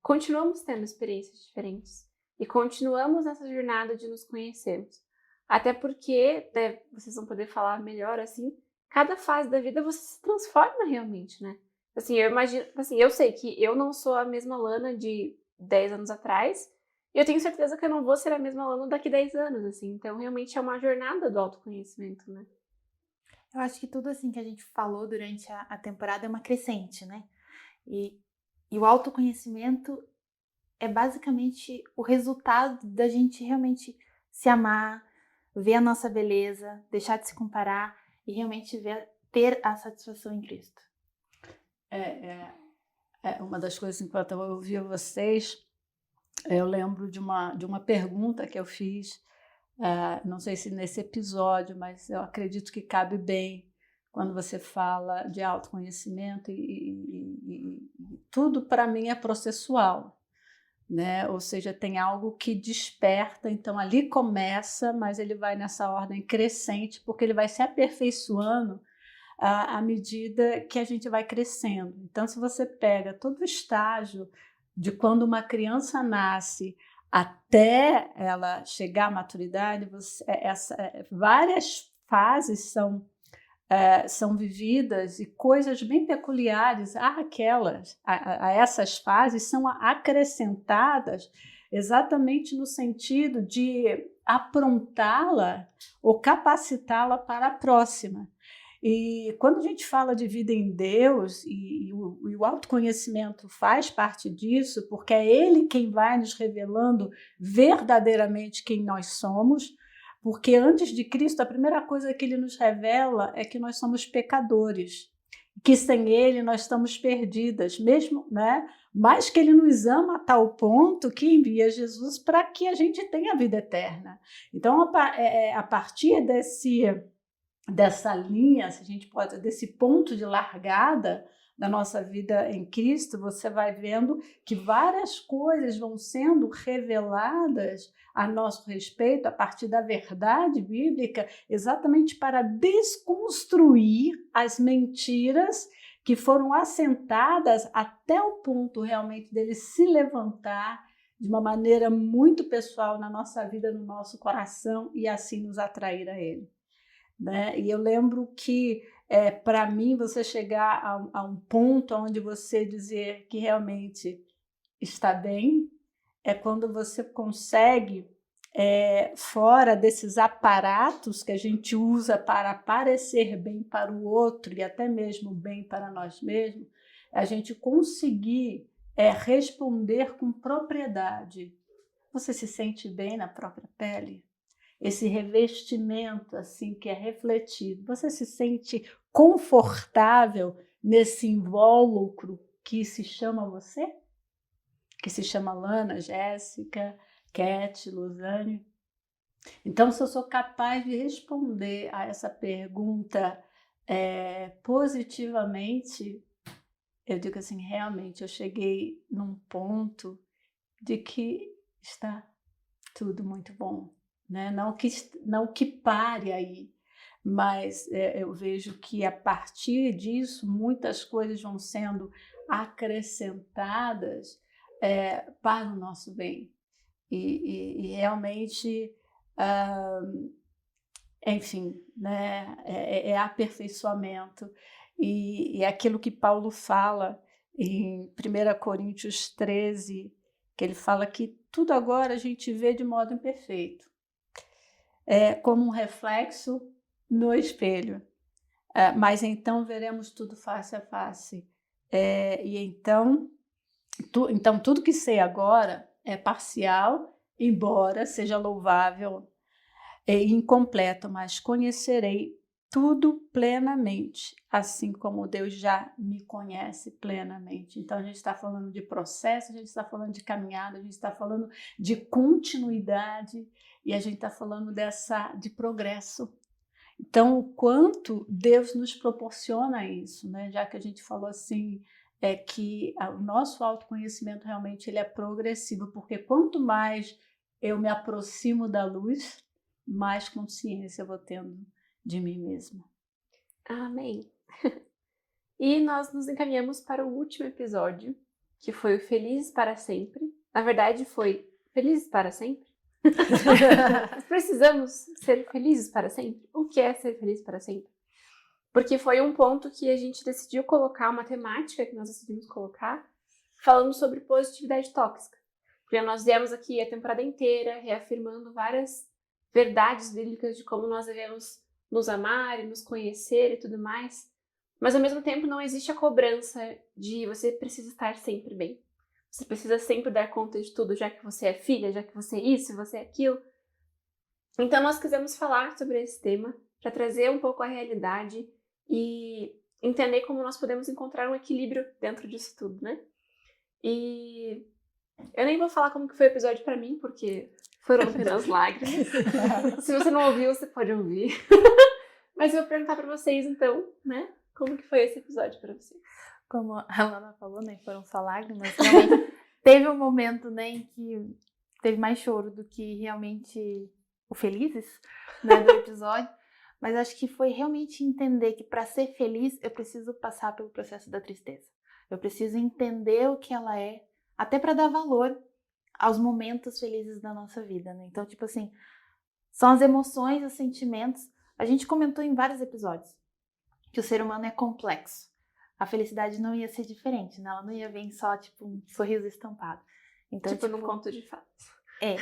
continuamos tendo experiências diferentes. E continuamos nessa jornada de nos conhecermos. Até porque, né, vocês vão poder falar melhor assim, cada fase da vida você se transforma realmente, né? Assim, eu imagino, assim, eu sei que eu não sou a mesma Lana de 10 anos atrás, e eu tenho certeza que eu não vou ser a mesma Lana daqui 10 anos, assim. Então, realmente é uma jornada do autoconhecimento, né? Eu acho que tudo assim que a gente falou durante a temporada é uma crescente, né? E o autoconhecimento é basicamente o resultado da gente realmente se amar, ver a nossa beleza, deixar de se comparar e realmente ter a satisfação em Cristo. Uma das coisas, enquanto eu ouvia vocês, eu lembro de uma pergunta que eu fiz, não sei se nesse episódio, mas eu acredito que cabe bem quando você fala de autoconhecimento e tudo para mim é processual, né? Ou seja, tem algo que desperta, então ali começa, mas ele vai nessa ordem crescente, porque ele vai se aperfeiçoando à medida que a gente vai crescendo. Então, se você pega todo o estágio de quando uma criança nasce até ela chegar à maturidade, várias fases são vividas e coisas bem peculiares a essas fases são acrescentadas exatamente no sentido de aprontá-la ou capacitá-la para a próxima. E quando a gente fala de vida em Deus, e o autoconhecimento faz parte disso, porque é Ele quem vai nos revelando verdadeiramente quem nós somos, porque antes de Cristo, a primeira coisa que Ele nos revela é que nós somos pecadores, que sem Ele nós estamos perdidas, mesmo, né? Mas que Ele nos ama a tal ponto que envia Jesus para que a gente tenha a vida eterna. Então, a partir dessa linha, se a gente pode, desse ponto de largada da nossa vida em Cristo, você vai vendo que várias coisas vão sendo reveladas a nosso respeito a partir da verdade bíblica, exatamente para desconstruir as mentiras que foram assentadas até o ponto realmente dele se levantar de uma maneira muito pessoal na nossa vida, no nosso coração e assim nos atrair a ele. Né? E eu lembro que, para mim, você chegar a um ponto onde você dizer que realmente está bem, é quando você consegue, fora desses aparatos que a gente usa para parecer bem para o outro e até mesmo bem para nós mesmos, a gente conseguir responder com propriedade. Você se sente bem na própria pele? Esse revestimento assim que é refletido, você se sente confortável nesse invólucro que se chama você? Que se chama Lana, Jéssica, Cat, Luzane? Então, se eu sou capaz de responder a essa pergunta positivamente, eu digo assim, realmente eu cheguei num ponto de que está tudo muito bom. Né? Não que pare aí, mas eu vejo que a partir disso muitas coisas vão sendo acrescentadas para o nosso bem. E realmente, enfim, né? É aperfeiçoamento. E aquilo que Paulo fala em 1 Coríntios 13, que ele fala que tudo agora a gente vê de modo imperfeito. Como um reflexo no espelho. Mas então veremos tudo face a face. E então tudo que sei agora é parcial, embora seja louvável e incompleto, mas conhecerei tudo plenamente, assim como Deus já me conhece plenamente. Então a gente está falando de processo, a gente está falando de caminhada, a gente está falando de continuidade e a gente está falando de progresso. Então, o quanto Deus nos proporciona isso, né? Já que a gente falou assim, que o nosso autoconhecimento realmente ele é progressivo, porque quanto mais eu me aproximo da luz, mais consciência eu vou tendo de mim mesma. Amém. E nós nos encaminhamos para o último episódio, que foi o Felizes para Sempre. Na verdade, foi Felizes para Sempre? Nós precisamos ser felizes para sempre? O que é ser feliz para sempre? Porque foi um ponto que a gente decidiu colocar, uma temática que nós decidimos colocar, falando sobre positividade tóxica. Porque nós viemos aqui a temporada inteira reafirmando várias verdades bíblicas de como nós devemos nos amar e nos conhecer e tudo mais. Mas ao mesmo tempo não existe a cobrança de você precisa estar sempre bem. Você precisa sempre dar conta de tudo, já que você é filha, já que você é isso, você é aquilo. Então nós quisemos falar sobre esse tema para trazer um pouco a realidade e entender como nós podemos encontrar um equilíbrio dentro disso tudo, né? E eu nem vou falar como que foi o episódio para mim, porque foram apenas lágrimas. Se você não ouviu, você pode ouvir. Mas eu vou perguntar para vocês então, né? Como que foi esse episódio para vocês? Como a Lana falou, né, foram só lágrimas. Realmente teve um momento, né, em que teve mais choro do que realmente o felizes, né, do episódio. Mas acho que foi realmente entender que para ser feliz eu preciso passar pelo processo da tristeza. Eu preciso entender o que ela é, até para dar valor aos momentos felizes da nossa vida, né? Então, tipo assim, são as emoções, os sentimentos. A gente comentou em vários episódios que o ser humano é complexo. A felicidade não ia ser diferente, né? Ela não ia vir só, tipo, um sorriso estampado. Então, tipo num conto de fadas. É.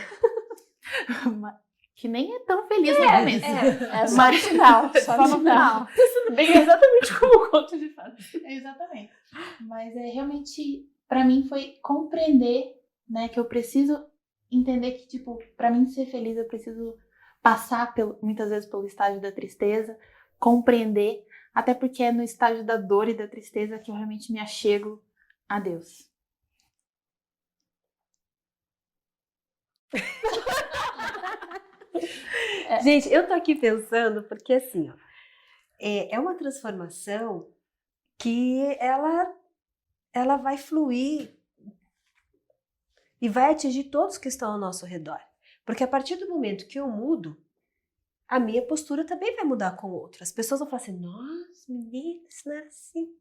Que nem é tão feliz no começo. É só no final. Só no final. Tudo bem, é exatamente como um conto de fadas. Exatamente. Mas realmente, pra mim, foi compreender, né, que eu preciso entender que, tipo, pra mim ser feliz, eu preciso passar, muitas vezes, pelo estágio da tristeza, compreender, até porque é no estágio da dor e da tristeza que eu realmente me achego a Deus. Gente, eu tô aqui pensando porque assim, ó, é uma transformação que ela vai fluir e vai atingir todos que estão ao nosso redor. Porque a partir do momento que eu mudo, a minha postura também vai mudar com o outro. As pessoas vão falar assim, nossa, menina, isso não era assim.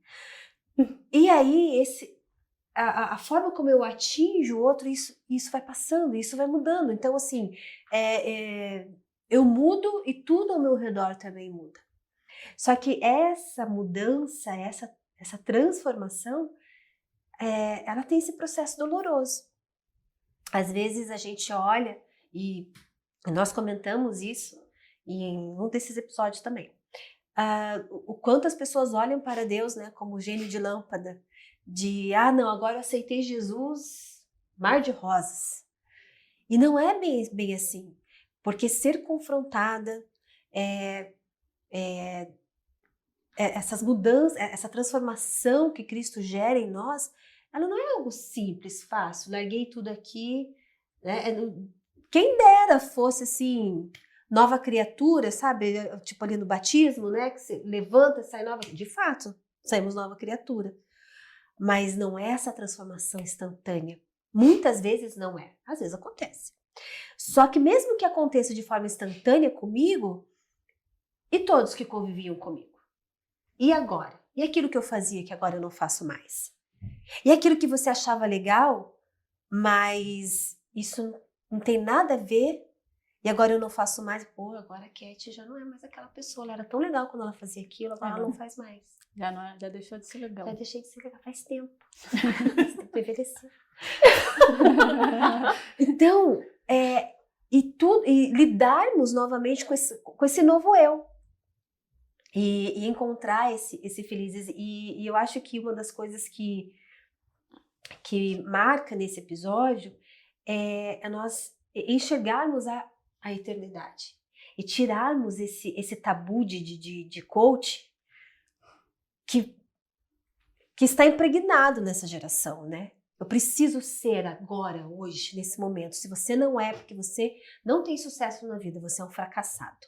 E aí, a forma como eu atinjo o outro, isso vai passando, isso vai mudando. Então, assim, eu mudo e tudo ao meu redor também muda. Só que essa mudança, essa transformação, ela tem esse processo doloroso. Às vezes a gente olha, e nós comentamos isso em um desses episódios também, o quanto as pessoas olham para Deus, né, como gênio de lâmpada, de, não, agora eu aceitei Jesus, mar de rosas. E não é bem assim, porque ser confrontada, essas mudanças, essa transformação que Cristo gera em nós, ela não é algo simples, fácil, larguei tudo aqui, né? Quem dera fosse assim, nova criatura, sabe? Tipo ali no batismo, né? Que você levanta e sai nova. De fato, saímos nova criatura. Mas não é essa transformação instantânea. Muitas vezes não é. Às vezes acontece. Só que mesmo que aconteça de forma instantânea comigo, e todos que conviviam comigo? E agora? E aquilo que eu fazia que agora eu não faço mais? E aquilo que você achava legal, mas isso não tem nada a ver, e agora eu não faço mais. Pô, agora a Cat já não é mais aquela pessoa. Ela era tão legal quando ela fazia aquilo, agora ela não faz mais. Já deixou de ser legal. Já deixei de ser legal faz tempo. Envelheceu. Então, e lidarmos novamente com esse novo eu. E encontrar esse felizes. E eu acho que uma das coisas que marca nesse episódio é nós enxergarmos a eternidade. E tirarmos esse tabu de coach que está impregnado nessa geração, né? Eu preciso ser agora, hoje, nesse momento. Se você não é, porque você não tem sucesso na vida, você é um fracassado.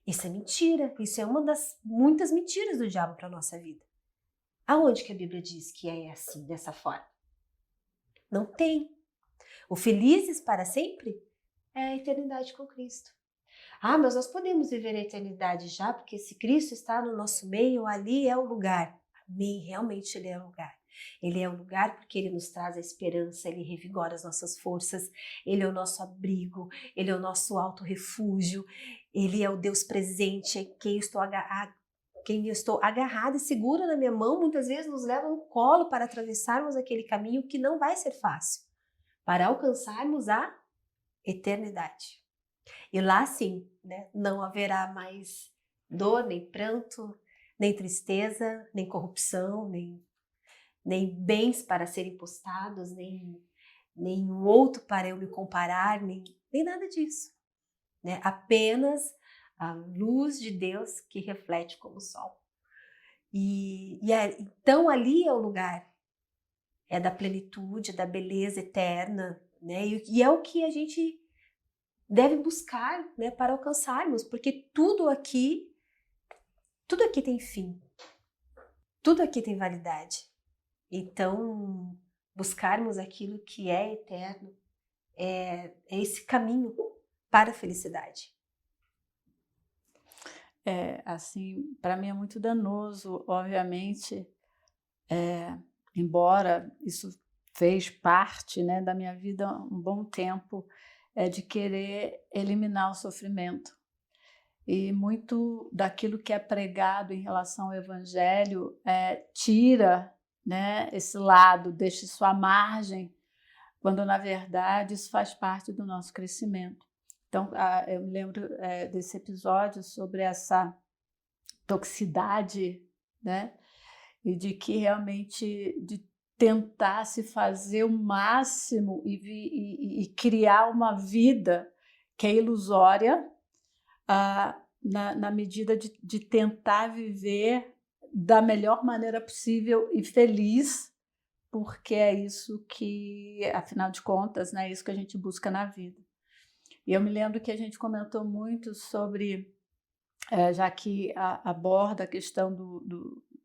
Isso é mentira. Isso é uma das muitas mentiras do diabo para a nossa vida. Aonde que a Bíblia diz que é assim, dessa forma? Não tem. O felizes para sempre é a eternidade com Cristo. Mas nós podemos viver a eternidade já, porque se Cristo está no nosso meio, ali é o lugar. Amém, realmente Ele é o lugar. Ele é o lugar porque Ele nos traz a esperança, Ele revigora as nossas forças, Ele é o nosso abrigo, Ele é o nosso alto refúgio, Ele é o Deus presente em quem quem eu estou agarrada e segura na minha mão, muitas vezes nos leva no colo para atravessarmos aquele caminho que não vai ser fácil, para alcançarmos a eternidade. E lá sim, né, não haverá mais dor, nem pranto, nem tristeza, nem corrupção, nem bens para serem postados, nem um outro para eu me comparar, nem nada disso. Né? Apenas a luz de Deus que reflete como o sol. Então ali é o lugar, é da plenitude, da beleza eterna, né? E é o que a gente deve buscar, né, para alcançarmos, porque tudo aqui tem fim, tudo aqui tem validade. Então, buscarmos aquilo que é eterno é esse caminho para a felicidade. Assim, para mim é muito danoso, obviamente, embora isso fez parte, né, da minha vida há um bom tempo, de querer eliminar o sofrimento. E muito daquilo que é pregado em relação ao evangelho tira, né, esse lado, deixa isso à margem, quando na verdade isso faz parte do nosso crescimento. Então, eu me lembro desse episódio sobre essa toxicidade, né? E de que realmente de tentar se fazer o máximo e criar uma vida que é ilusória, na medida de tentar viver da melhor maneira possível e feliz, porque é isso que, afinal de contas, né, é isso que a gente busca na vida. E eu me lembro que a gente comentou muito sobre, já que aborda a questão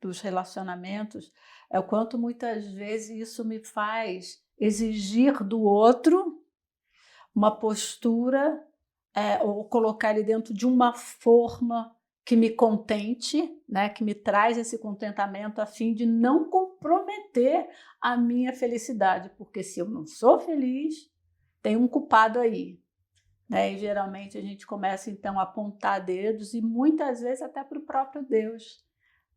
dos relacionamentos, o quanto muitas vezes isso me faz exigir do outro uma postura, ou colocar ele dentro de uma forma que me contente, né, que me traz esse contentamento a fim de não comprometer a minha felicidade, porque se eu não sou feliz, tem um culpado aí. Né? E geralmente a gente começa então a apontar dedos e muitas vezes até para o próprio Deus,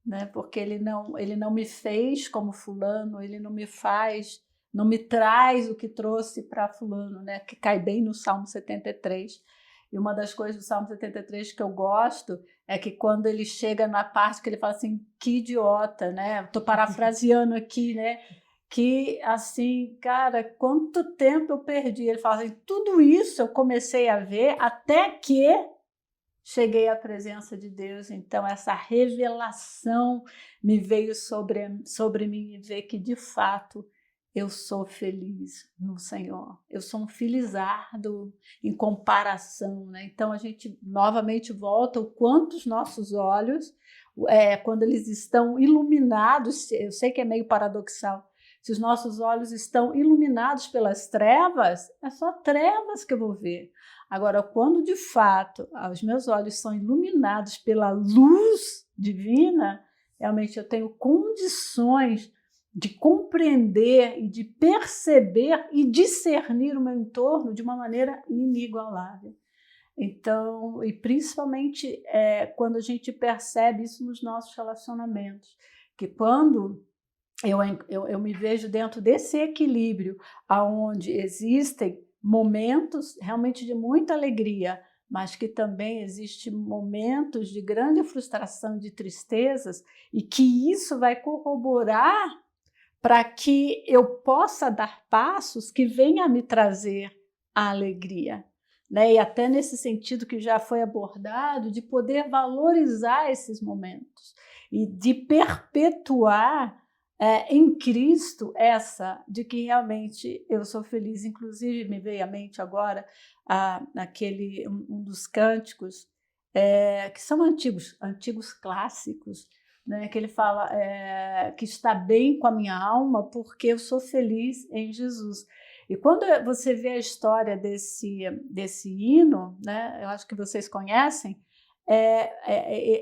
né? Porque ele não me fez como fulano, ele não me faz, não me traz o que trouxe para fulano, né? Que cai bem no Salmo 73. E uma das coisas do Salmo 73 que eu gosto é que quando ele chega na parte que ele fala assim, que idiota, né? Estou parafraseando aqui, né? Que assim, cara, quanto tempo eu perdi. Ele fala assim, tudo isso eu comecei a ver até que cheguei à presença de Deus. Então essa revelação me veio sobre mim e ver que de fato eu sou feliz no Senhor. Eu sou um felizardo em comparação, né? Então a gente novamente volta o quanto os nossos olhos, quando eles estão iluminados, eu sei que é meio paradoxal, se os nossos olhos estão iluminados pelas trevas, é só trevas que eu vou ver. Agora, quando de fato os meus olhos são iluminados pela luz divina, realmente eu tenho condições de compreender e de perceber e discernir o meu entorno de uma maneira inigualável. Então, e principalmente quando a gente percebe isso nos nossos relacionamentos, que quando eu me vejo dentro desse equilíbrio, onde existem momentos realmente de muita alegria, mas que também existem momentos de grande frustração, de tristezas, e que isso vai corroborar para que eu possa dar passos que venham a me trazer a alegria. Né? E até nesse sentido que já foi abordado, de poder valorizar esses momentos e de perpetuar em Cristo essa de que realmente eu sou feliz. Inclusive me veio à mente agora um dos cânticos que são antigos clássicos, né, que ele fala que está bem com a minha alma porque eu sou feliz em Jesus. E quando você vê a história desse hino, né, eu acho que vocês conhecem,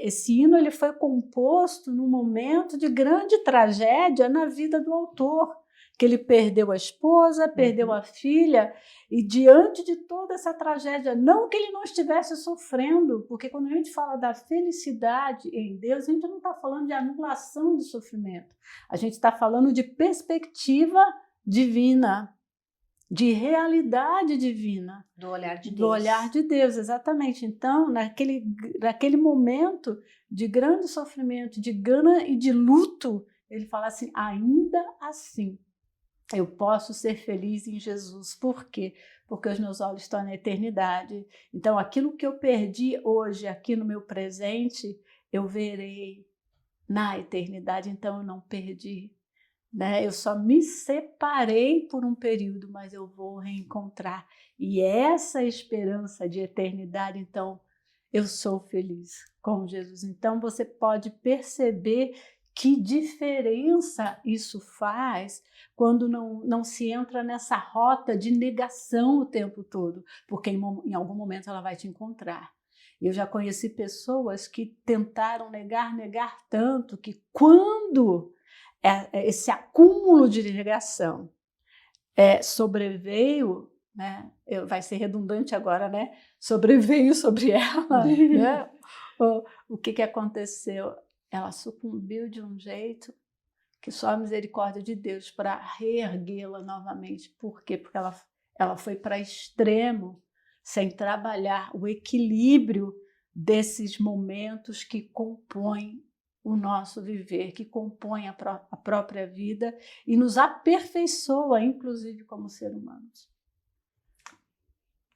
esse hino ele foi composto num momento de grande tragédia na vida do autor, que ele perdeu a esposa, perdeu a filha, e diante de toda essa tragédia, não que ele não estivesse sofrendo, porque quando a gente fala da felicidade em Deus, a gente não está falando de anulação de sofrimento, a gente está falando de perspectiva divina, de realidade divina. Do olhar de Deus. Do olhar de Deus, exatamente. Então, naquele momento de grande sofrimento, de gana e de luto, ele fala assim, ainda assim, eu posso ser feliz em Jesus. Por quê? Porque os meus olhos estão na eternidade. Então, aquilo que eu perdi hoje, aqui no meu presente, eu verei na eternidade. Então, eu não perdi. Né? Eu só me separei por um período, mas eu vou reencontrar. E essa esperança de eternidade, então, eu sou feliz com Jesus. Então, você pode perceber que diferença isso faz quando não se entra nessa rota de negação o tempo todo, porque em algum momento ela vai te encontrar. Eu já conheci pessoas que tentaram negar tanto que quando esse acúmulo de negação sobreveio, né? Vai ser redundante agora, né? Sobreveio sobre ela, né? O que aconteceu? Ela sucumbiu de um jeito que só a misericórdia de Deus para reerguê-la novamente. Por quê? Porque ela foi para extremo, sem trabalhar o equilíbrio desses momentos que compõem o nosso viver, que compõem a própria vida e nos aperfeiçoa, inclusive como ser humanos.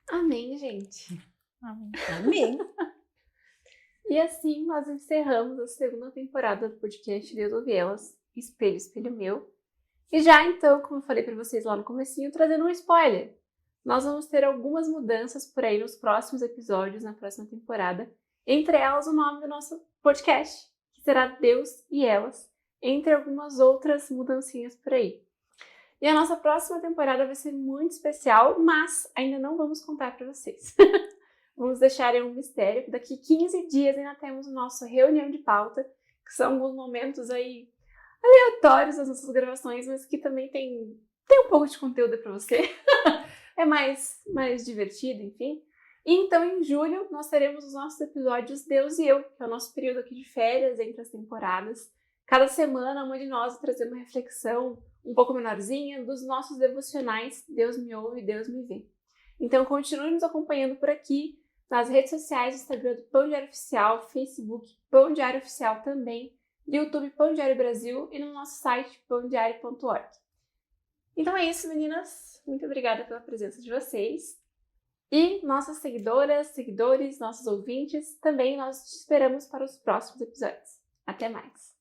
Amém, gente. Amém. Amém. E assim nós encerramos a segunda temporada do podcast Deus Ouve Elas, Espelho, Espelho Meu. E já então, como eu falei para vocês lá no comecinho, trazendo um spoiler. Nós vamos ter algumas mudanças por aí nos próximos episódios, na próxima temporada. Entre elas, o nome do nosso podcast, que será Deus e Elas, entre algumas outras mudancinhas por aí. E a nossa próxima temporada vai ser muito especial, mas ainda não vamos contar para vocês. Vamos deixar um mistério. Daqui 15 dias ainda temos a nossa reunião de pauta, que são alguns momentos aí aleatórios das nossas gravações, mas que também tem um pouco de conteúdo para você. É mais divertido, enfim. E então, em julho, nós teremos os nossos episódios Deus e Eu, que é o nosso período aqui de férias entre as temporadas. Cada semana, uma de nós vai trazer uma reflexão um pouco menorzinha dos nossos devocionais Deus me ouve, Deus me vê. Então, continue nos acompanhando por aqui, nas redes sociais, Instagram do Pão Diário Oficial, Facebook Pão Diário Oficial também, YouTube Pão Diário Brasil e no nosso site pãodiario.org. Então é isso, meninas. Muito obrigada pela presença de vocês. E nossas seguidoras, seguidores, nossos ouvintes, também nós te esperamos para os próximos episódios. Até mais!